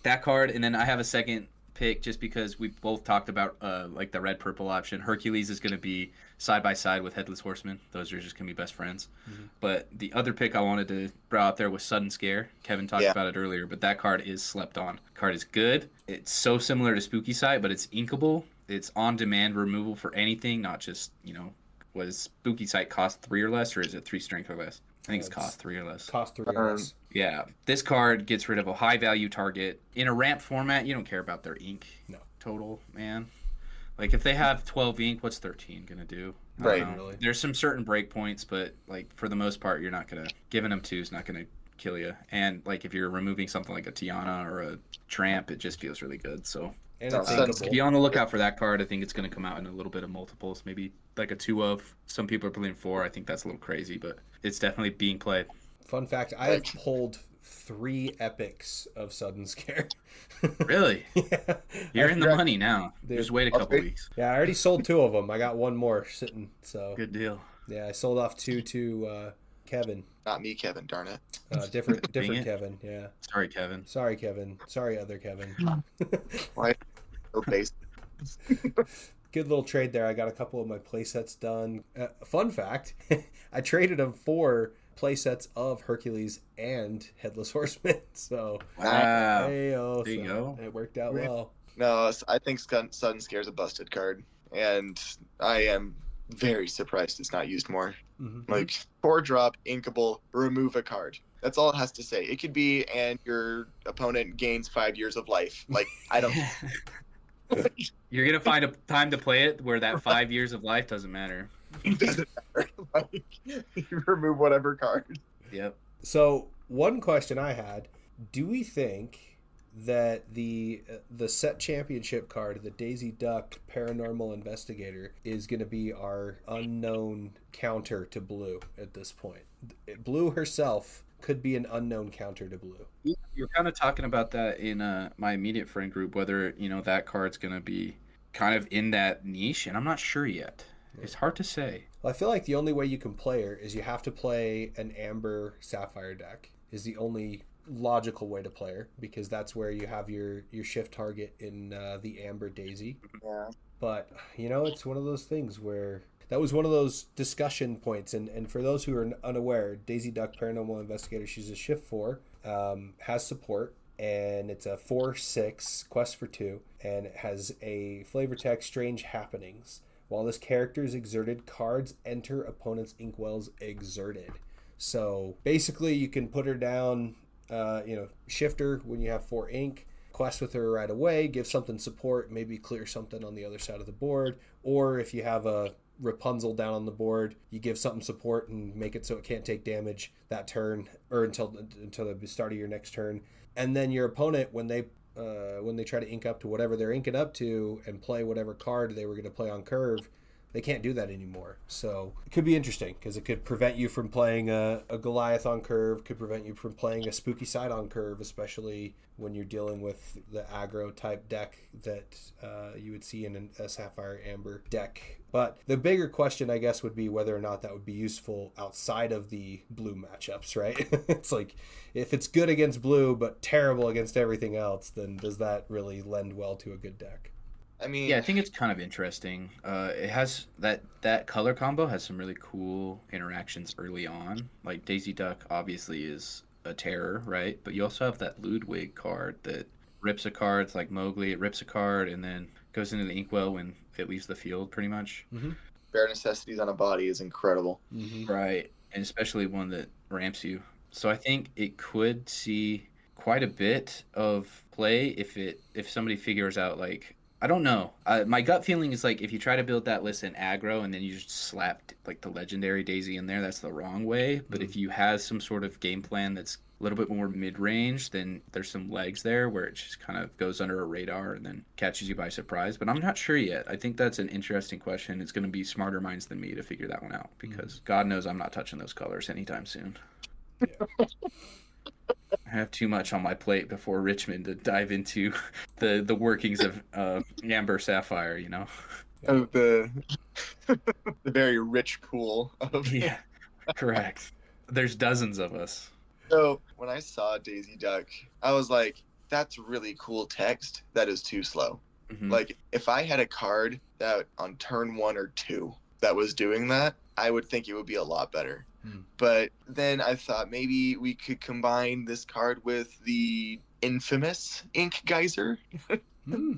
C: that card, and then I have a second pick just because we both talked about like the red purple option. Hercules is going to be side by side with Headless Horseman. Those are just going to be best friends. Mm-hmm. But the other pick I wanted to throw out there was Sudden Scare. Kevin talked about it earlier, but that card is slept on. Card is good. It's so similar to Spooky Sight, but it's inkable. It's on demand removal for anything, not just, was Spooky Sight cost 3 or less, or is it 3 strength or less? I think it's cost 3 or less.
B: Cost 3 or less.
C: Yeah. This card gets rid of a high value target. In a ramp format, you don't care about their ink total, man. Like, if they have 12 ink, what's 13 going to do?
A: Right.
C: Really. There's some certain breakpoints, but, like, for the most part, you're not going to... Giving them 2 is not going to kill you. And, like, if you're removing something like a Tiana or a Tramp, it just feels really good, so...
B: And it's
C: be on the lookout for that card. I think it's going to come out in a little bit of multiples, maybe like a 2 of. Some people are playing 4. I think that's a little crazy, but it's definitely being played.
B: Fun fact: I have pulled 3 epics of Sudden Scare.
C: Really?
B: Yeah.
C: You're in the money now. Just wait a couple weeks.
B: Yeah, I already sold 2 of them. I got 1 more sitting. So
C: good deal.
B: Yeah, I sold off 2 to Kevin.
A: Not me, Kevin. Darn it.
B: Different Kevin. Yeah.
C: Sorry, Kevin.
B: Sorry, Kevin. Sorry, other Kevin.
A: Why? So basic.
B: Good little trade there. I got a couple of my play sets done. Fun fact: I traded them for play sets of Hercules and Headless Horseman. So
C: wow,
B: there
C: you go.
B: It worked out well.
A: No, I think Sudden Scare is a busted card, and I am very surprised it's not used more. Mm-hmm. Like 4-drop, inkable, remove a card. That's all it has to say. It could be, and your opponent gains 5 years of life. Like, I don't.
C: You're gonna find a time to play it where that 5 years of life doesn't matter.
A: It doesn't matter. Like, you remove whatever card.
C: Yep.
B: So one question I had: do we think that the set championship card, the Daisy Duck Paranormal Investigator, is going to be our unknown counter to Blue at this point? Blue herself could be an unknown counter to Blue.
C: You're kind of talking about that in my immediate friend group, whether that card's going to be kind of in that niche, and I'm not sure yet. It's hard to say.
B: Well, I feel like the only way you can play her is you have to play an Amber Sapphire deck is the only logical way to play her, because that's where you have your shift target in the Amber Daisy.
A: Yeah.
B: But, it's one of those things where that was one of those discussion points. And for those who are unaware, Daisy Duck Paranormal Investigator, she's a shift 4, has support, and it's a 4/6 quest for 2, and it has a flavor text, Strange Happenings. While this character is exerted, cards enter opponent's inkwells exerted. So basically you can put her down, shifter when you have 4 ink, quest with her right away, give something support, maybe clear something on the other side of the board, or if you have a Rapunzel down on the board, you give something support and make it so it can't take damage that turn or until the start of your next turn. And then your opponent, when they try to ink up to whatever they're inking up to and play whatever card they were going to play on curve, they can't do that anymore. So it could be interesting because it could prevent you from playing a Goliath on curve, could prevent you from playing a Spooky Side on curve, especially when you're dealing with the aggro type deck that you would see in a Sapphire Amber deck. But the bigger question, I guess, would be whether or not that would be useful outside of the blue matchups, right? It's like, if it's good against blue but terrible against everything else, then does that really lend well to a good deck?
A: I mean,
C: yeah, I think it's kind of interesting. It has that color combo has some really cool interactions early on. Like Daisy Duck obviously is a terror, right? But you also have that Ludwig card that rips a card. It's like Mowgli. It rips a card and then goes into the inkwell when it leaves the field, pretty much.
B: Mm-hmm.
A: Bare Necessities on a body is incredible.
B: Mm-hmm.
C: Right, and especially one that ramps you. So I think it could see quite a bit of play if somebody figures out, like, I don't know. My gut feeling is like if you try to build that list in aggro and then you just slap like the legendary Daisy in there, that's the wrong way. But if you have some sort of game plan that's a little bit more mid-range, then there's some legs there where it just kind of goes under a radar and then catches you by surprise. But I'm not sure yet. I think that's an interesting question. It's going to be smarter minds than me to figure that one out because God knows I'm not touching those colors anytime soon.
B: Yeah.
C: I have too much on my plate before Richmond to dive into the workings of Amber Sapphire,
A: Of the very rich pool of
C: Yeah, correct. There's dozens of us.
A: So when I saw Daisy Duck, I was like, that's really cool text that is too slow.
C: Mhm.
A: Like, if I had a card that on turn 1 or 2 that was doing that, I would think it would be a lot better. But then I thought maybe we could combine this card with the infamous Ink Geyser.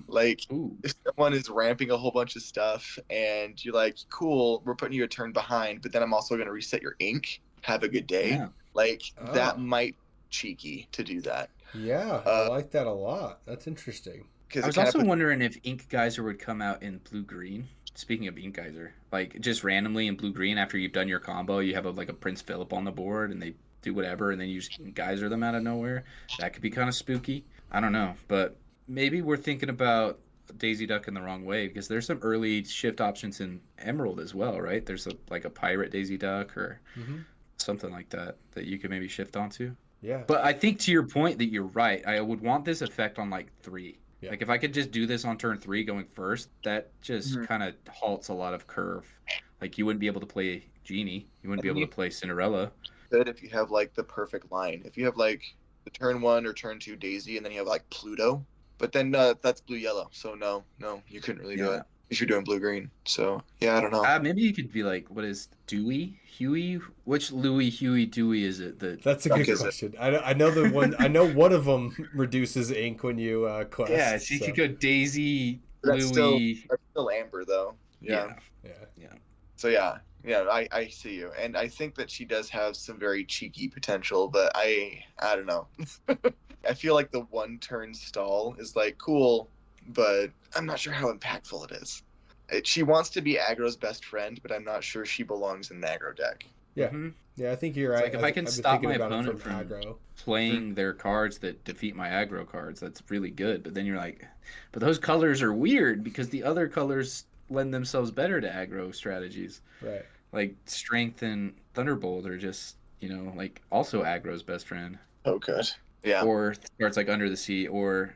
A: Like,
C: Ooh.
A: if someone is ramping a whole bunch of stuff and you're like, cool, we're putting you a turn behind, but then I'm also going to reset your ink. Have a good day.
C: Yeah.
A: Like, that
B: Ah.
A: might be cheeky to do that.
B: Yeah, I like that a lot. That's interesting.
C: I was also wondering if Ink Geyser would come out in blue-green. Speaking of Ink Geyser, like just randomly in blue-green after you've done your combo, you have like a Prince Philip on the board and they do whatever and then you just geyser them out of nowhere. That could be kind of spooky. I don't know, but maybe we're thinking about Daisy Duck in the wrong way because there's some early shift options in Emerald as well, right? There's like a pirate Daisy Duck or something like that you could maybe shift onto.
B: Yeah.
C: But I think to your point that you're right. I would want this effect on like 3.
B: Yeah.
C: Like if I could just do this on turn 3 going first, that just kind of halts a lot of curve. Like you wouldn't be able to play Genie. You wouldn't be able to play Cinderella.
A: Good if you have like the perfect line. If you have like the turn 1 or turn 2 Daisy and then you have like Pluto, but then that's blue-yellow. So no, you couldn't really do it if you're doing blue-green. So yeah, I don't know.
C: Maybe you could be like, what is Dewey? Huey? Which Louis, Huey, Dewey is it?
B: That's a good question. I know the one. I know one of them reduces ink when you quest.
C: Yeah, so you could go Daisy,
A: That's
C: Louis.
A: that's still Amber though. Yeah. So yeah, I see you, and I think that she does have some very cheeky potential, but I don't know. I feel like the 1-turn stall is like cool, but I'm not sure how impactful it is. She wants to be aggro's best friend, but I'm not sure she belongs in the aggro deck.
B: Yeah, I think you're right.
C: Like if I can stop my opponent from
B: aggro
C: playing their cards that defeat my aggro cards, that's really good. But then you're like, but those colors are weird because the other colors lend themselves better to aggro strategies.
B: Right.
C: Like Strength and Thunderbolt are just, like also aggro's best friend.
A: Oh, good. Yeah.
C: Or cards like Under the Sea, or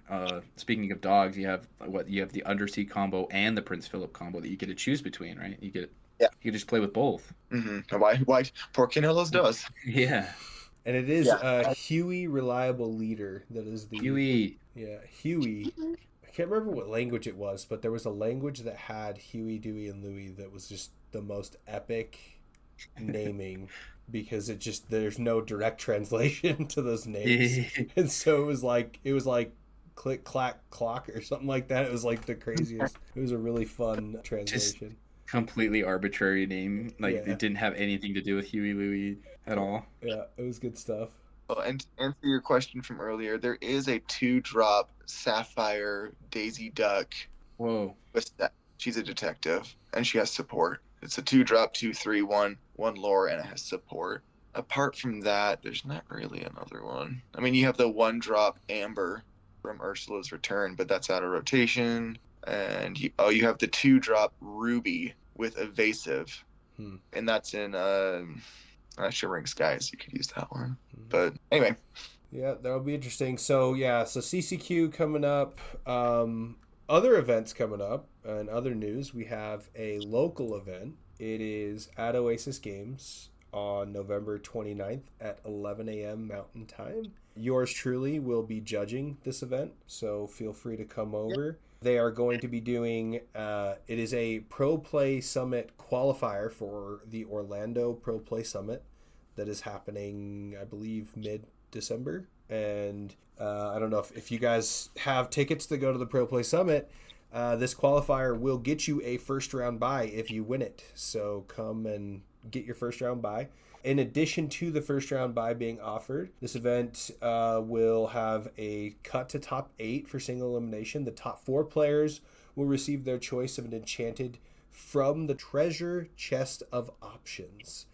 C: speaking of dogs, you have the Undersea combo and the Prince Philip combo that you get to choose between, right? You just play with both.
A: Mm-hmm. Why? Por qué no los dos?
C: Yeah.
B: And it is Huey Reliable Leader that is the
C: Huey.
B: Yeah, Huey. I can't remember what language it was, but there was a language that had Huey, Dewey, and Louie that was just the most epic naming. Because there's no direct translation to those names. And so it was like click clack clock or something like that. It was like the craziest. It was a really fun translation.
C: Just completely arbitrary name. Like it didn't have anything to do with Huey Louie at all.
B: Yeah, it was good stuff.
A: Oh, and to answer your question from earlier, there is a 2-drop Sapphire Daisy Duck.
C: Whoa.
A: She's a detective and she has support. It's a 2-drop, 2/3/1 lore, and it has support. Apart from that, there's not really another one. I mean, you have the 1-drop Amber from Ursula's Return, but that's out of rotation. And you have the 2-drop Ruby with Evasive, and that's in Shivering Skies. You could use that one. But anyway.
B: Yeah, that'll be interesting. So CCQ coming up. Other events coming up and other news, we have a local event. It is at Oasis Games on November 29th at 11 a.m. Mountain Time. Yours truly will be judging this event, so feel free to come over. They are going to be doing, it is a Pro Play Summit qualifier for the Orlando Pro Play Summit that is happening, I believe, mid-December. And I don't know if you guys have tickets to go to the Pro Play Summit. This qualifier will get you a first round bye if you win it. So come and get your first round bye. In addition to the first round bye being offered, this event will have a cut to top 8 for single elimination. The top 4 players will receive their choice of an enchanted from the treasure chest of options.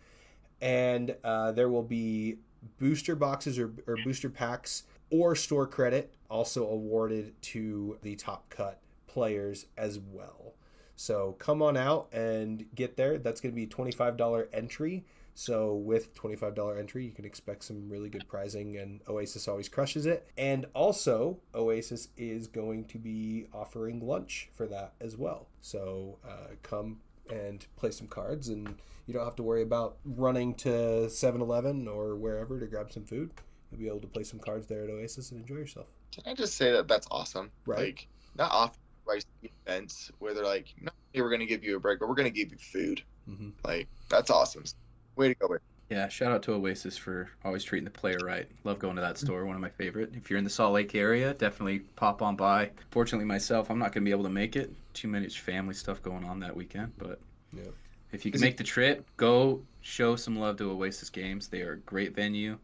B: And there will be booster boxes or booster packs or store credit also awarded to the top cut players as well. So come on out and get there. That's going to be $25 entry. So with $25 entry, you can expect some really good prizing, and Oasis always crushes it. And also, Oasis is going to be offering lunch for that as well. So come and play some cards, and you don't have to worry about running to 7-Eleven or wherever to grab some food. You'll be able to play some cards there at Oasis and enjoy yourself.
A: Can I just say that that's awesome?
B: Right.
A: Like, not often do I see events where they're like, no, hey, we're going to give you a break, but we're going to give you food.
B: Mm-hmm.
A: Like, that's awesome. Way to go, Rick.
C: Yeah, shout out to Oasis for always treating the player right. Love going to that store, one of my favorite. If you're in the Salt Lake area, definitely pop on by. Fortunately, myself, I'm not going to be able to make it. Too much family stuff going on that weekend, but
B: Yeah.
C: if you can make the trip, go show some love to Oasis Games. They are a great venue,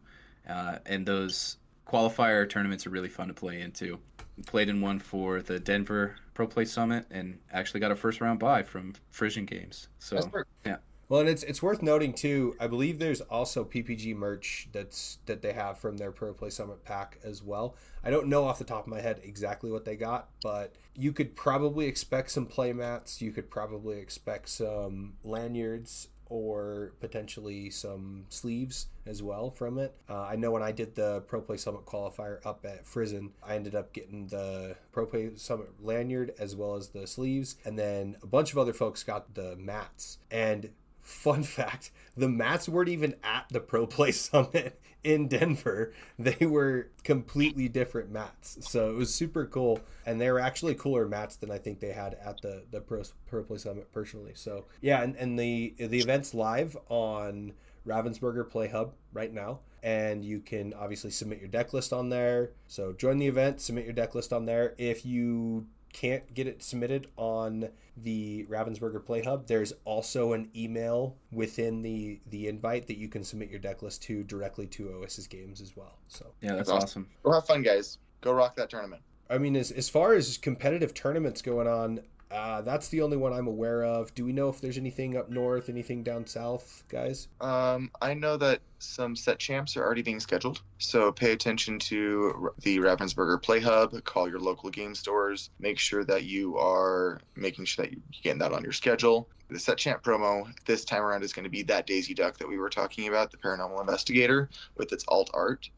C: and those qualifier tournaments are really fun to play into. Played in one for the Denver Pro Play Summit and actually got a first round bye from Frisian Games. So, yeah.
B: Well, and it's worth noting too. I believe there's also PPG merch that they have from their Pro Play Summit pack as well. I don't know off the top of my head exactly what they got, but you could probably expect some play mats. You could probably expect some lanyards or potentially some sleeves as well from it. I know when I did the Pro Play Summit qualifier up at Frisian, I ended up getting the Pro Play Summit lanyard as well as the sleeves, and then a bunch of other folks got the mats. And fun fact, the mats weren't even at the Pro Play Summit in Denver. They were completely different mats. So it was super cool. And they were actually cooler mats than I think they had at the Pro Play Summit personally. So yeah, and the event's live on Ravensburger Play Hub right now. And you can obviously submit your deck list on there. So join the event, submit your deck list on there. If you can't get it submitted on the Ravensburger Play Hub, there's also an email within the invite that you can submit your deck list to directly to Oasis Games as well. So
C: yeah, that's awesome.
A: Go have fun, guys. Go rock that tournament.
B: I mean, as far as competitive tournaments going on, that's the only one I'm aware of. Do we know if there's anything up north, anything down south, guys?
A: I know that some set champs are already being scheduled, so pay attention to the Ravensburger Play Hub. Call your local game stores. Make sure that you are making sure that you're getting that on your schedule. The set champ promo this time around is going to be that Daisy Duck that we were talking about, the Paranormal Investigator, with its alt art.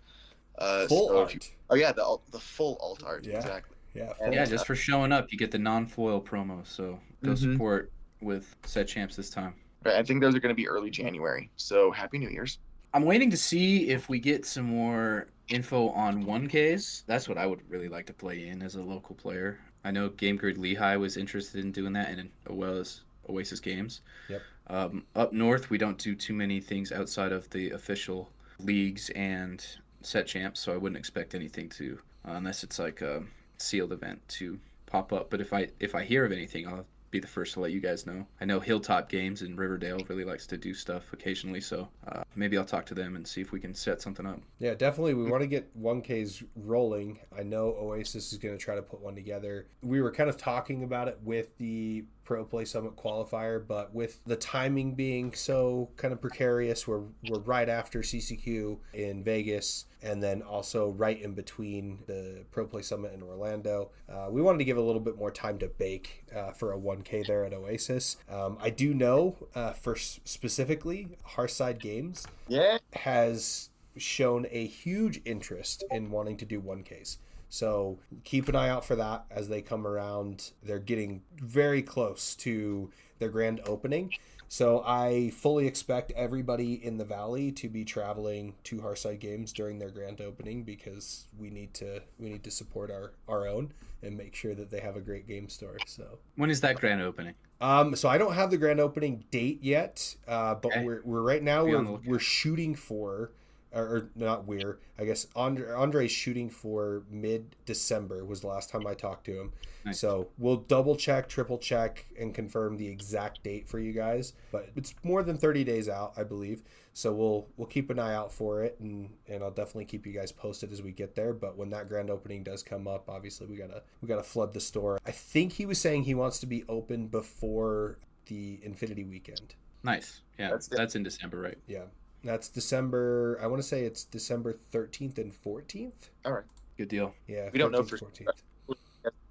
B: Full art.
A: The full alt art,
B: Yeah.
A: exactly.
B: Yeah,
C: Yeah, just for showing up, you get the non-foil promo. So go support with set champs this time.
A: Right, I think those are going to be early January. So Happy New Year's.
C: I'm waiting to see if we get some more info on 1Ks. That's what I would really like to play in as a local player. I know Game Grid Lehigh was interested in doing that, and as well as Oasis Games.
B: Yep.
C: Up north, we don't do too many things outside of the official leagues and set champs, so I wouldn't expect anything to, unless it's like a sealed event, to pop up. But if I hear of anything, I'll be the first to let you guys know. I know Hilltop Games in Riverdale really likes to do stuff occasionally, so maybe I'll talk to them and see if we can set something up.
B: Yeah, definitely. We want to get 1Ks rolling. I know Oasis is going to try to put one together. We were kind of talking about it with the Pro Play Summit qualifier, but with the timing being so kind of precarious, we're right after CCQ in Vegas, and then also right in between the Pro Play Summit in Orlando. We wanted to give a little bit more time to bake for a 1K there at Oasis. I do know for specifically Hearthside Games has shown a huge interest in wanting to do 1Ks. So keep an eye out for that as they come around. They're getting very close to their grand opening. So I fully expect everybody in the Valley to be traveling to Hearthside Games during their grand opening, because we need to support our own and make sure that they have a great game store. So
C: when is that grand opening?
B: So I don't have the grand opening date yet, but
C: Okay.
B: we're right now
C: Be on the lookout.
B: we're shooting for, or not I guess Andre's shooting for mid-December was the last time I talked to him.
C: Nice.
B: So we'll double check, triple check, and confirm the exact date for you guys. But it's more than 30 days out, I believe. So we'll keep an eye out for it, and I'll definitely keep you guys posted as we get there. But when that grand opening does come up, obviously we gotta flood the store. I think he was saying he wants to be open before the Infinity weekend.
C: Nice. Yeah, that's in December, right?
B: Yeah. That's December. I want to say it's December 13th and 14th.
A: All right.
C: Good deal.
B: Yeah.
A: We don't know
B: 13th,
A: for
B: 14th.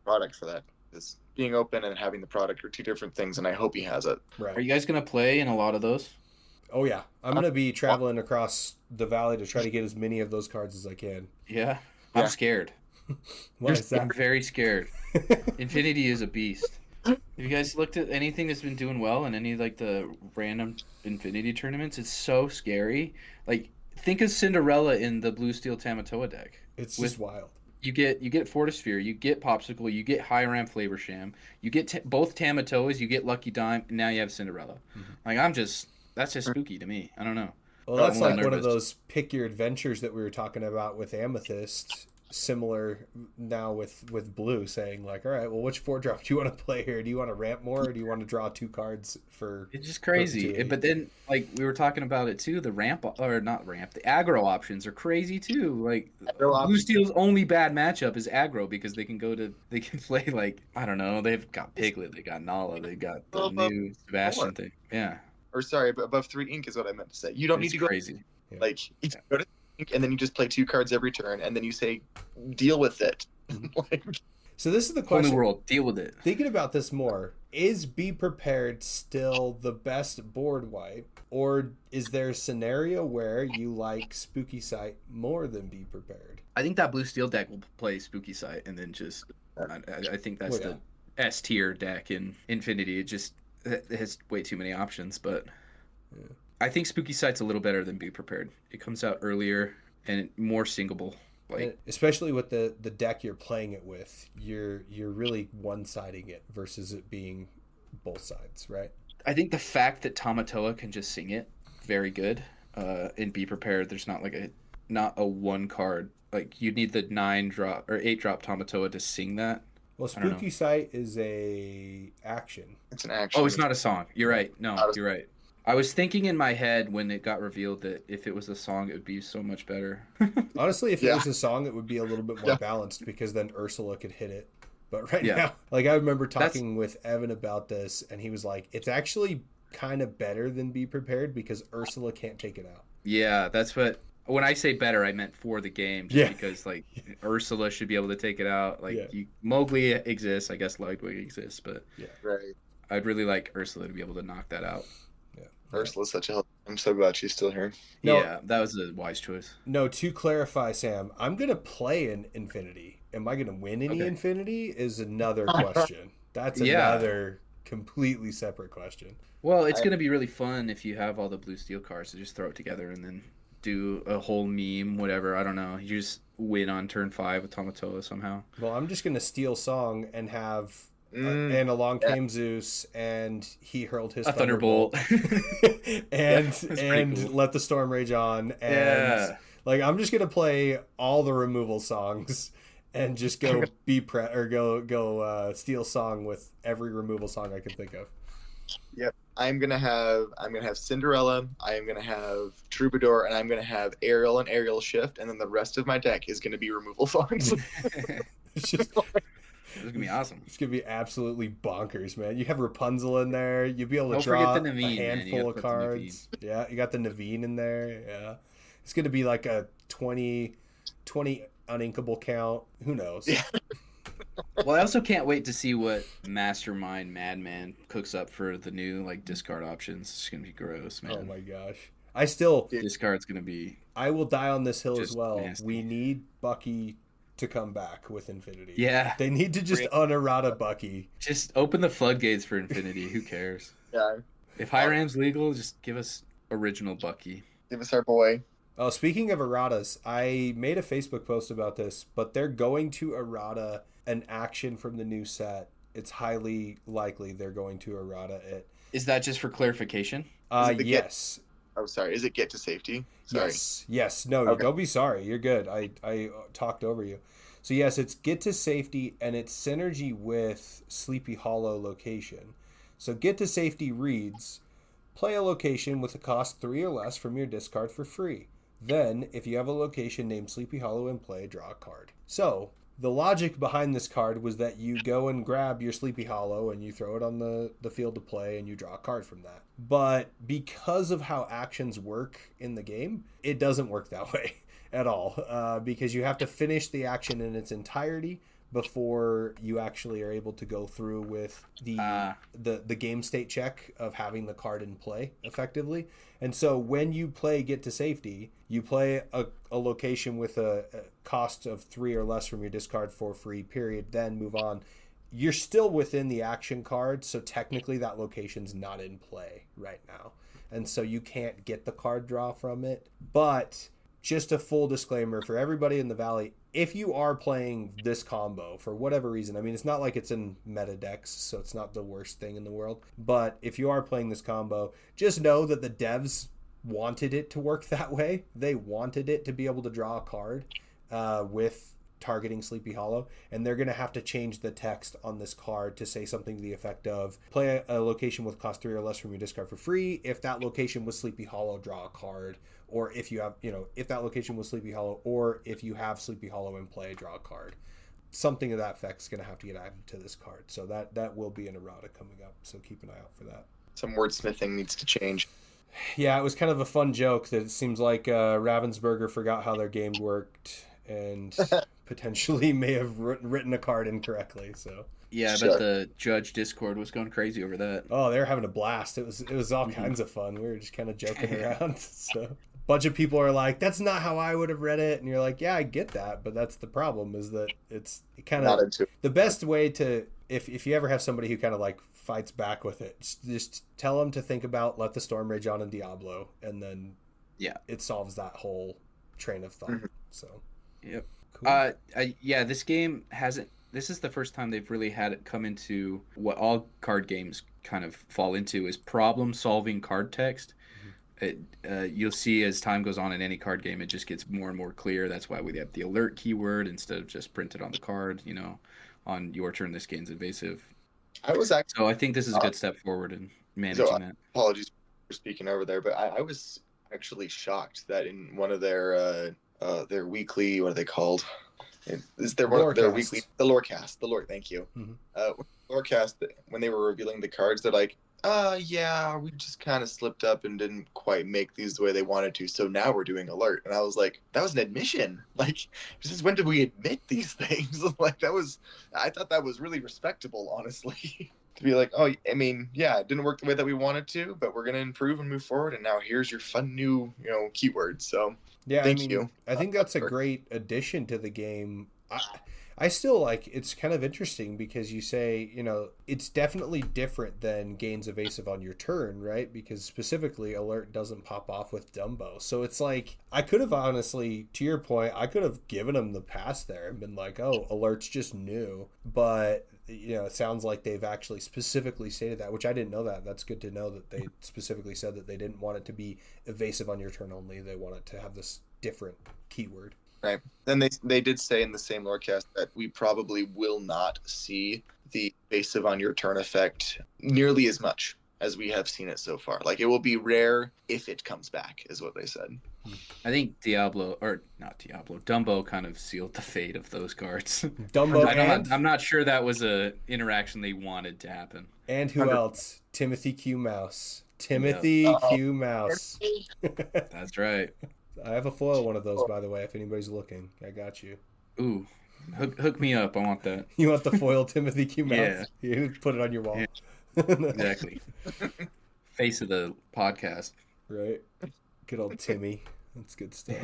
A: product for that. Because being open and having the product are two different things, and I hope he has it.
B: Right.
C: Are you guys going to play in a lot of those?
B: Oh, yeah. I'm going to be traveling across the valley to try to get as many of those cards as I can.
C: Yeah. I'm scared.
B: Why is that?
C: I'm very scared. Infinity is a beast. Have you guys looked at anything that's been doing well in any like the random Infinity tournaments? It's so scary. Like, think of Cinderella in the Blue Steel Tamatoa deck.
B: It's just wild.
C: You get Fortisphere, you get Popsicle, you get Hiram Flavor Sham, you get both Tamatoas, you get Lucky Dime, and now you have Cinderella. Like that's just spooky to me. I don't know.
B: Well,
A: Oh,
B: that's
C: I'm a little
B: like one of
C: nervous.
B: those pick your adventures that we were talking about with Amethyst. Similar now with Blue, saying like, all right, well, which 4-drop do you want to play here? Do you want to ramp more, or do you want to draw 2 cards for?
C: It's just crazy.
B: perpetuity?
C: But then, like we were talking about it too, the ramp or not ramp, the aggro options are crazy too. Like
A: Aggro
C: Blue
A: options.
C: Steel's only bad matchup is aggro because they can play like I don't know. They've got Piglet, they got Nala, they got the
A: Above
C: new Sebastian
A: 4.
C: thing. Yeah,
A: Or sorry, but above 3 ink is what I meant to say. You don't need
C: it's
A: to go
C: crazy.
A: like you go to ink, and then you just play 2 cards every turn, and then you say, "Deal with it." Like,
B: So this is the
C: Whole new
B: question.
C: world, deal with it.
B: Thinking about this more, is Be Prepared still the best board wipe, or is there a scenario where you like Spooky Sight more than Be Prepared?
C: I think that Blue Steel deck will play Spooky Sight, and then just I think that's
B: Well,
C: the S tier deck in Infinity. It has way too many options, but I think Spooky Sight's a little better than Be Prepared. It comes out earlier and more singable. Like
B: Especially with the deck you're playing it with, you're really one-siding it versus it being both sides, right?
C: I think the fact that Tamatoa can just sing it, very good. In Be Prepared, there's not a 1 card. Like you need the 9-drop or 8-drop Tamatoa to sing that.
B: Well, Spooky Sight is a action.
A: it's an action.
C: Oh, it's not a song. You're right. No,
A: Not a-
C: you're right. I was thinking in my head when it got revealed that if it was a song, it would be so much better.
B: Honestly, if it
A: Yeah.
B: was a song, it would be a little bit more
A: Yeah.
B: balanced because then Ursula could hit it. But right
C: Yeah.
B: now, like I remember talking with Evan about this, and he was like, "It's actually kind of better than Be Prepared because Ursula can't take it out."
C: Yeah, that's what. When I say better, I meant for the game, just
B: Yeah.
C: because like Ursula should be able to take it out. Like
B: Yeah.
C: Mowgli exists, I guess Ludwig exists, but
A: Right.
C: I'd really like Ursula to be able to knock that out.
A: Ursula's such a help. I'm so glad she's still here.
B: No.
C: Yeah, that was a wise choice.
B: No, to clarify, Sam, I'm gonna play in Infinity. Am I gonna win any
C: Okay.
B: Infinity? Is another question. That's
C: Yeah.
B: another completely separate question.
C: Well, it's gonna be really fun if you have all the Blue Steel cards to just throw it together and then do a whole meme, whatever. I don't know. You just win on turn 5 with Tamatoa somehow.
B: Well, I'm just gonna steal Song and have
A: Mm,
B: and along came Zeus, and he hurled his
C: A Thunderbolt.
B: and
C: pretty cool.
B: let the storm rage on. And
C: Yeah.
B: like I'm just gonna play all the removal songs and just go steal Song with every removal song I can think of.
A: Yep. I'm gonna have Cinderella. I am gonna have Troubadour, and I'm gonna have Aerial and Aerial Shift, and then the rest of my deck is gonna be removal songs.
B: It's just
C: This is gonna be awesome.
B: it's gonna be absolutely bonkers, man. You have Rapunzel in there. You'll be able to
C: Don't
B: draw
C: forget the
B: a
C: Naveen, man. You
B: handful
C: gotta
B: of
C: put the
B: cards. Yeah, you got the Naveen in there. Yeah, it's gonna be like a 20 uninkable count. Who knows?
A: Yeah.
C: Well, I also can't wait to see what Mastermind Madman cooks up for the new like discard options. It's gonna be gross, man.
B: Oh my gosh.
C: Discard's gonna be
B: I will die on this hill as
C: Just
B: well.
C: nasty.
B: We need Bucky to come back with Infinity.
C: yeah.
B: They need to just unerrata Bucky.
C: Just open the floodgates for Infinity. Who cares?
A: Yeah.
C: If Hiram's legal, just give us original Bucky.
A: Give us our boy.
B: Oh, speaking of erratas, I made a Facebook post about this, but they're going to errata an action from the new set. It's highly likely they're going to errata it.
C: Is that just for clarification?
A: Is it the
B: Yes.
A: Oh, sorry. Is it Get to Safety? Sorry.
B: Yes. No,
A: Okay.
B: don't be sorry. You're good. I talked over you. So yes, it's Get to Safety, and it's synergy with Sleepy Hollow location. So Get to Safety reads, play a location with a cost 3 or less from your discard for free. Then, if you have a location named Sleepy Hollow in play, draw a card. So, the logic behind this card was that you go and grab your Sleepy Hollow and you throw it on the field to play and you draw a card from that. But because of how actions work in the game, it doesn't work that way at all. Because you have to finish the action in its entirety before you actually are able to go through with the game state check of having the card in play effectively. And so when you play Get to Safety, you play a location with a cost of 3 or less from your discard for free, period, then move on. You're still within the action card, so technically that location's not in play right now. And so you can't get the card draw from it. But just a full disclaimer for everybody in the Valley. If you are playing this combo for whatever reason, I mean, it's not like it's in meta decks, so it's not the worst thing in the world. But if you are playing this combo, just know that the devs wanted it to work that way. They wanted it to be able to draw a card with targeting Sleepy Hollow, and they're going to have to change the text on this card to say something to the effect of play a location with cost 3 or less from your discard for free. If that location was Sleepy Hollow, draw a card. Or if you have, if that location was Sleepy Hollow, or if you have Sleepy Hollow in play, draw a card. Something of that effect is going to have to get added to this card. So that will be an errata coming up. So keep an eye out for that.
A: Some wordsmithing needs to change.
B: Yeah, it was kind of a fun joke that it seems like Ravensburger forgot how their game worked and potentially may have written a card incorrectly. So
C: yeah, I bet the judge Discord was going crazy over that.
B: Oh, they were having a blast. It was all kinds of fun. We were just kind of joking around. So bunch of people are like, that's not how I would have read it, and you're like, yeah, I get that, but that's the problem, is that it's kind of the best way to, if you ever have somebody who kind of like fights back with it, just tell them to think about Let the Storm Rage On in Diablo, and then it solves that whole train of thought. So
C: yep. Cool. This game hasn't, this is the first time they've really had it come into what all card games kind of fall into, is problem solving card text. You'll see as time goes on in any card game, it just gets more and more clear. That's why we have the alert keyword instead of just printed on the card, on your turn, this game's invasive. So I think this is a good step forward in managing that.
A: Apologies for speaking over there, but I was actually shocked that in one of their weekly, what are they called? Is there one of their weekly, the Lorecast, thank you. Lorecast, when they were revealing the cards, they're like, we just kind of slipped up and didn't quite make these the way they wanted to, so now we're doing alert. And I was like, that was an admission. Like, since when did we admit these things? I thought that was really respectable, honestly. To be like, it didn't work the way that we wanted to, but we're going to improve and move forward, and now here's your fun new, keyword. So
B: yeah,
A: thank you.
B: I think that's a great addition to the game. I still it's kind of interesting because you say, it's definitely different than gains evasive on your turn, right? Because specifically alert doesn't pop off with Dumbo. So it's like, I could have honestly, to your point, I could have given them the pass there and been like, oh, alert's just new. But, it sounds like they've actually specifically stated that, which I didn't know that. That's good to know that they specifically said that they didn't want it to be evasive on your turn only. They want it to have this different keyword.
A: Right. Then they did say in the same lorecast that we probably will not see the evasive on your turn effect nearly as much as we have seen it so far. Like, it will be rare if it comes back, is what they said.
C: I think Dumbo kind of sealed the fate of those cards. I'm not sure that was a interaction they wanted to happen.
B: And who else? Timothy Q. Mouse. Q. Mouse.
C: That's right.
B: I have a foil one of those, by the way, if anybody's looking. I got you.
C: Ooh, hook me up. I want that.
B: You want the foil Timothy Q. Mouse? Yeah. You put it on your wall.
C: Yeah. Exactly. Face of the podcast.
B: Right. Good old Timmy. That's good stuff.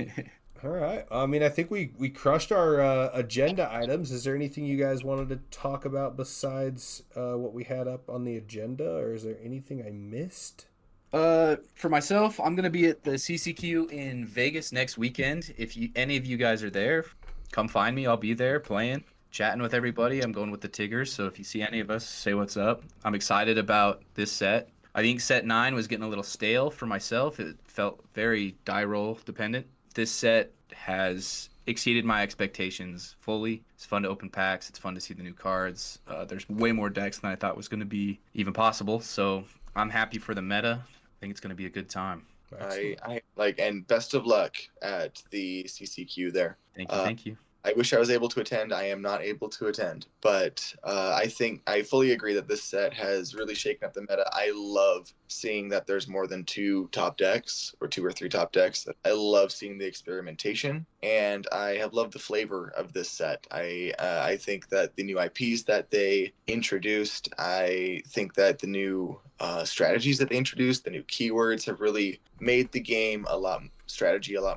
B: All right. I think we crushed our agenda items. Is there anything you guys wanted to talk about besides what we had up on the agenda, or is there anything I missed?
C: For myself, I'm going to be at the CCQ in Vegas next weekend. If any of you guys are there, come find me. I'll be there playing, chatting with everybody. I'm going with the Tigers, so if you see any of us, say what's up. I'm excited about this set. I think set 9 was getting a little stale for myself. It felt very die roll dependent. This set has exceeded my expectations fully. It's fun to open packs. It's fun to see the new cards. There's way more decks than I thought was going to be even possible, so I'm happy for the meta. I think it's going to be a good time.
A: And best of luck at the CCQ there.
C: Thank you.
A: I wish I was able to attend. I am not able to attend, but I think I fully agree that this set has really shaken up the meta. I love seeing that there's more than 2 top decks or 2 or 3 top decks. I love seeing the experimentation, and I have loved the flavor of this set. I think that the new IPs that they introduced, I think that the new strategies that they introduced, the new keywords have really made the game a lot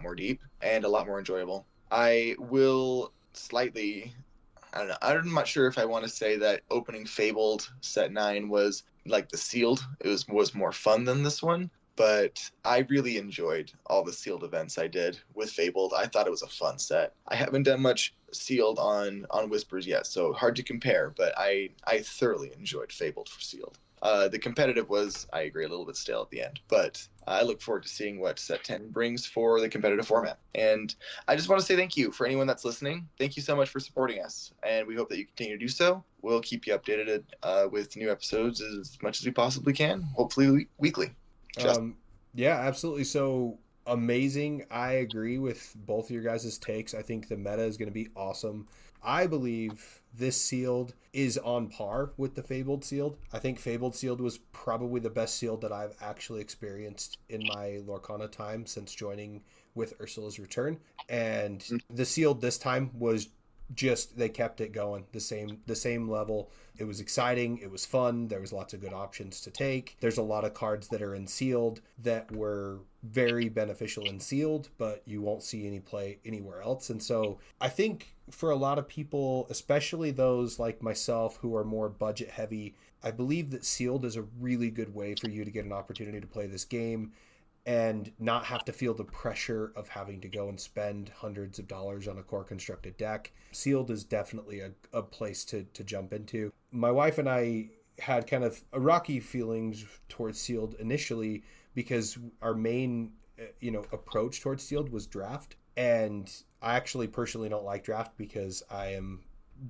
A: more deep and a lot more enjoyable. I will slightly, I don't know, I'm not sure if I want to say that opening Fabled set 9 was like the sealed. It was more fun than this one, but I really enjoyed all the sealed events I did with Fabled. I thought it was a fun set. I haven't done much sealed on Whispers yet, so hard to compare, but I thoroughly enjoyed Fabled for sealed. The competitive was, I agree, a little bit stale at the end, but I look forward to seeing what Set 10 brings for the competitive format. And I just want to say thank you for anyone that's listening. Thank you so much for supporting us, and we hope that you continue to do so. We'll keep you updated with new episodes as much as we possibly can, hopefully weekly.
B: Yeah, absolutely. So amazing. I agree with both of your guys' takes. I think the meta is going to be awesome. I believe this sealed is on par with the Fabled sealed. I think Fabled sealed was probably the best sealed that I've actually experienced in my Lorcana time since joining with Ursula's Return. And the sealed this time was just, they kept it going the same level. It was exciting, it was fun, there was lots of good options to take. There's a lot of cards that are in sealed that were very beneficial in sealed, but you won't see any play anywhere else. And so I think for a lot of people, especially those like myself who are more budget heavy, I believe that sealed is a really good way for you to get an opportunity to play this game and not have to feel the pressure of having to go and spend hundreds of dollars on a core constructed deck. Sealed is definitely a place to jump into. My wife and I had kind of a rocky feelings towards sealed initially because our main approach towards sealed was draft. And I actually personally don't like draft because I am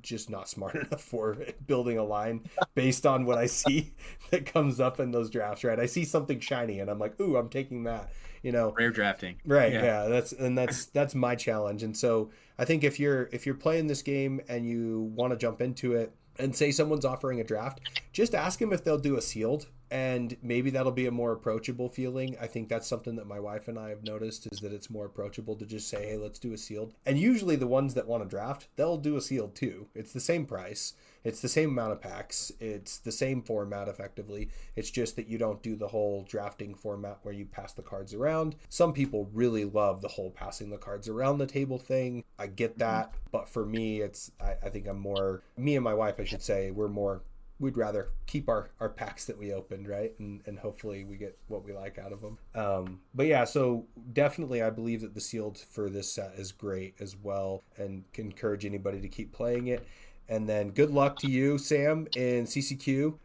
B: just not smart enough for building a line based on what I see that comes up in those drafts, right? I see something shiny and I'm like, ooh, I'm taking that,
C: rare drafting.
B: Right. Yeah. That's my challenge. And so I think if you're playing this game and you want to jump into it and say someone's offering a draft, just ask them if they'll do a sealed, and maybe that'll be a more approachable feeling. I think that's something that my wife and I have noticed, is that it's more approachable to just say, hey, let's do a sealed. And usually the ones that want to draft, they'll do a sealed too. It's the same price. It's the same amount of packs. It's the same format effectively. It's just that you don't do the whole drafting format where you pass the cards around. Some people really love the whole passing the cards around the table thing. I get that. But for me, I think I'm more, me and my wife, I should say, we'd rather keep our packs that we opened, right? And hopefully we get what we like out of them. But yeah, so definitely I believe that the sealed for this set is great as well, and can encourage anybody to keep playing it. And then good luck to you, Sam, in CCQ.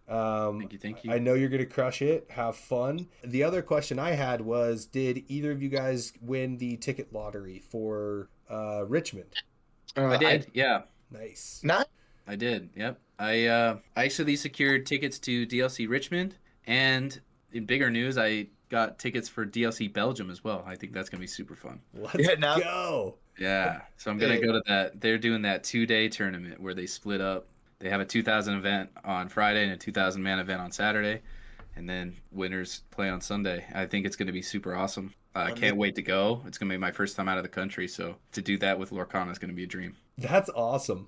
C: Thank you.
B: I know you're going to crush it. Have fun. The other question I had was, did either of you guys win the ticket lottery for Richmond?
C: I did, yeah.
B: Nice.
A: Not.
C: I did, yep. I actually secured tickets to DLC Richmond, and in bigger news, I got tickets for DLC Belgium as well. I think that's going to be super fun.
B: Let's go.
C: Yeah, so I'm going to go to that. They're doing that 2-day tournament where they split up. They have a 2,000 event on Friday and a 2,000 man event on Saturday, and then winners play on Sunday. I think it's going to be super awesome. I can't wait to go. It's going to be my first time out of the country, so to do that with Lorcana is going to be a dream.
B: That's awesome.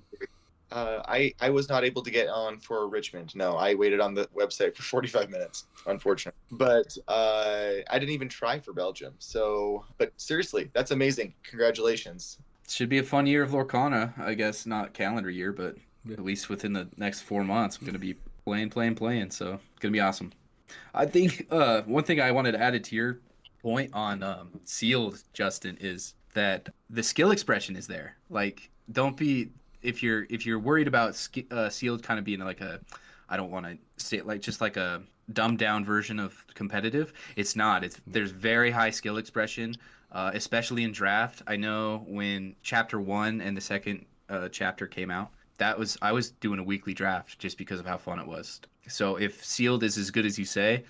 A: I was not able to get on for Richmond. No, I waited on the website for 45 minutes, unfortunately. But I didn't even try for Belgium. So, but seriously, that's amazing. Congratulations.
C: Should be a fun year of Lorcana. I guess not calendar year, but at least within the next 4 months, I'm going to be playing. So it's going to be awesome. I think one thing I wanted to add to your point on sealed, Justin, is that the skill expression is there. Like, don't be... If you're worried about sealed kind of being like a, I don't want to say it like just like a dumbed down version of competitive, it's not. There's very high skill expression, especially in draft. I know when chapter 1 and the second chapter came out, I was doing a weekly draft just because of how fun it was. So if sealed is as good as you say,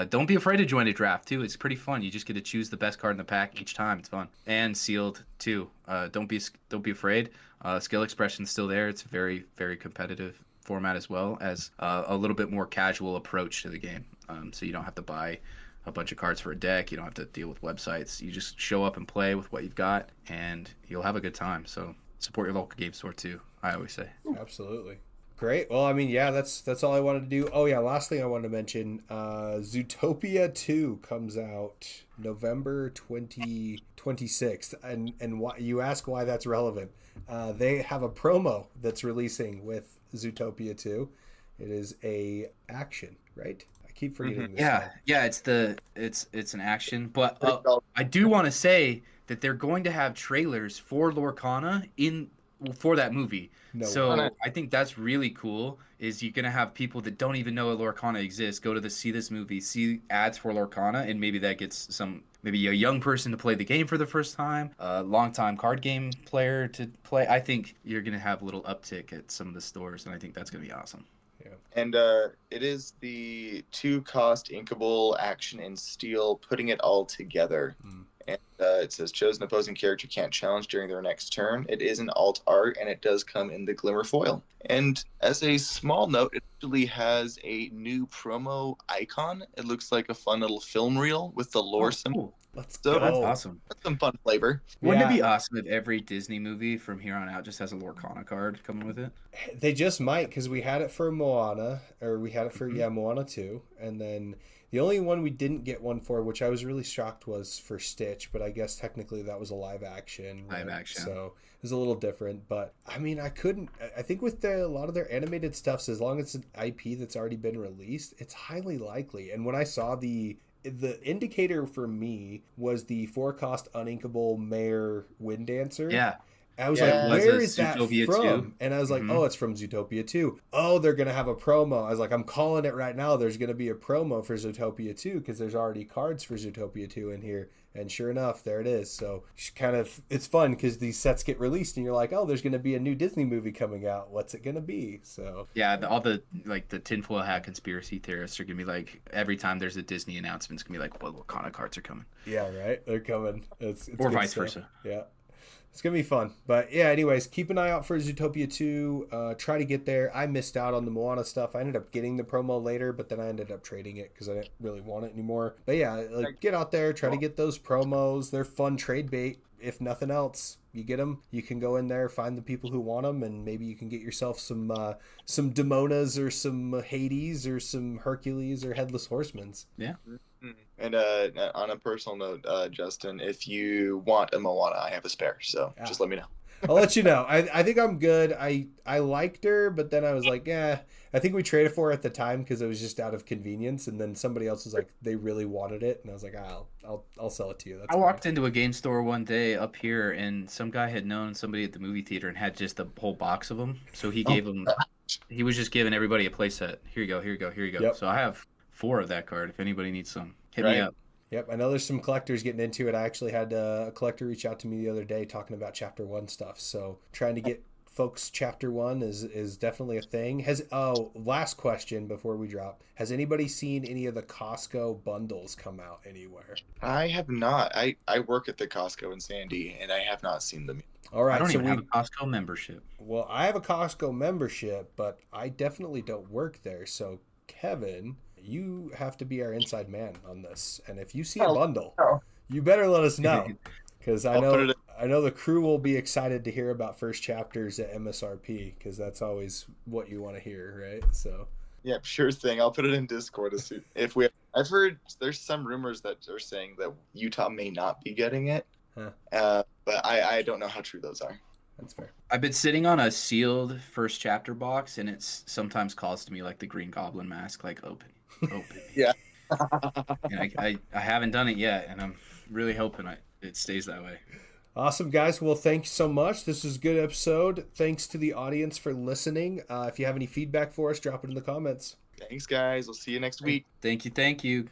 C: don't be afraid to join a draft too. It's pretty fun. You just get to choose the best card in the pack each time. It's fun. And sealed too. Don't be afraid. Skill expression's still there. It's a very, very competitive format as well as a little bit more casual approach to the game. So you don't have to buy a bunch of cards for a deck. You don't have to deal with websites. You just show up and play with what you've got, and you'll have a good time. So support your local game store too, I always say.
B: Absolutely. Great. Well, I mean, yeah, that's all I wanted to do. Oh, yeah, last thing I wanted to mention, Zootopia 2 comes out November 26th. And why, you ask why that's relevant. They have a promo that's releasing with Zootopia 2. It is a action, right? I keep forgetting this.
C: Yeah. It's an action, but
A: Pretty solid.
C: I do want to say that they're going to have trailers for Lorcana for that movie.
B: No
C: So
A: way.
C: I think that's really cool. Is you're gonna have people that don't even know Lorcana exists go to see this movie, see ads for Lorcana, and maybe that gets maybe a young person to play the game for the first time, a longtime card game player to play. I think you're gonna have a little uptick at some of the stores, and I think that's gonna be awesome.
A: And it is the 2-cost inkable action in steel, putting it all together. And it says chosen opposing character can't challenge during their next turn. It is an alt art, and it does come in the glimmer foil. And as a small note, it actually has a new promo icon. It looks like a fun little film reel with the lore symbol.
C: Cool.
B: Let's
A: So
B: go.
C: That's awesome.
A: That's some fun flavor.
C: Wouldn't it
B: Yeah.
C: be awesome if every Disney movie from here on out just has a Lorcana card coming with it?
B: They just might, because we had it for Moana, or we had it for Moana 2, and then the only one we didn't get one for, which I was really shocked, was for Stitch, but I guess technically that was a live action.
C: Live action.
B: So it was a little different, but I mean, I think with a lot of their animated stuffs, as long as it's an IP that's already been released, it's highly likely. And when I saw the indicator for me was the 4-cost uninkable Mare Wind Dancer.
C: Yeah.
B: I was
A: Yeah.
B: like,
C: Was
B: where
C: it
B: is that
C: Zootopia
B: from?
C: 2?
B: And I was like, oh, it's from Zootopia 2. Oh, they're going to have a promo. I was like, I'm calling it right now. There's going to be a promo for Zootopia 2 because there's already cards for Zootopia 2 in here. And sure enough, there it is. So it's fun because these sets get released and you're like, oh, there's going to be a new Disney movie coming out. What's it going to be? So
C: Yeah, all the tinfoil hat conspiracy theorists are gonna be like, every time there's a Disney announcement, it's gonna be like, well, what kind of cards are coming?
B: yeah, right. They're coming. It's
C: Or
B: good
C: vice
B: stuff.
C: versa.
B: Yeah. It's going to be fun. But yeah, anyways, keep an eye out for Zootopia 2. Try to get there. I missed out on the Moana stuff. I ended up getting the promo later, but then I ended up trading it because I didn't really want it anymore. But yeah, get out there. Try to get those promos. They're fun trade bait. If nothing else, you get them. You can go in there, find the people who want them, and maybe you can get yourself some Demonas or some Hades or some Hercules or Headless Horsemans.
C: Yeah.
A: And on a personal note, Justin, if you want a Moana, I have a spare. So just let me know.
B: I'll let you know. I think I'm good. I liked her, but then I was like, yeah. I think we traded for her at the time because it was just out of convenience, and then somebody else was like, they really wanted it, and I was like, I'll sell it to you. That's
C: I walked into a game store one day up here, and some guy had known somebody at the movie theater and had just a whole box of them. So he gave them. He was just giving everybody a play set. Here you go. Here you go. Here you go.
B: Yep.
C: So I have 4 of that card. If anybody needs some, hit me up.
B: Yep, I know there's some collectors getting into it. I actually had a collector reach out to me the other day talking about Chapter 1 stuff. So trying to get folks Chapter 1 is definitely a thing. Last question before we drop. Has anybody seen any of the Costco bundles come out anywhere?
A: I have not. I work at the Costco in Sandy, and I have not seen them.
B: All right,
C: I don't
B: so
C: even have a Costco membership.
B: Well, I have a Costco membership, but I definitely don't work there. So, Kevin, you have to be our inside man on this. And if you see a bundle, you better let us know, because I know the crew will be excited to hear about first chapters at MSRP, because that's always what you want to hear, right? So.
A: Yeah, sure thing. I'll put it in Discord as soon. I've heard there's some rumors that are saying that Utah may not be getting it, but I don't know how true those are.
B: That's fair.
C: I've been sitting on a sealed first chapter box, and it's sometimes calls to me like the Green Goblin mask, like open.
A: Yeah.
C: And I haven't done it yet, and I'm really hoping it stays that way.
B: Awesome, guys. Well, thanks so much. This is a good episode. Thanks to the audience for listening. If you have any feedback for us, drop it in the comments.
A: Thanks, guys. We'll see you next week.
C: Thank you.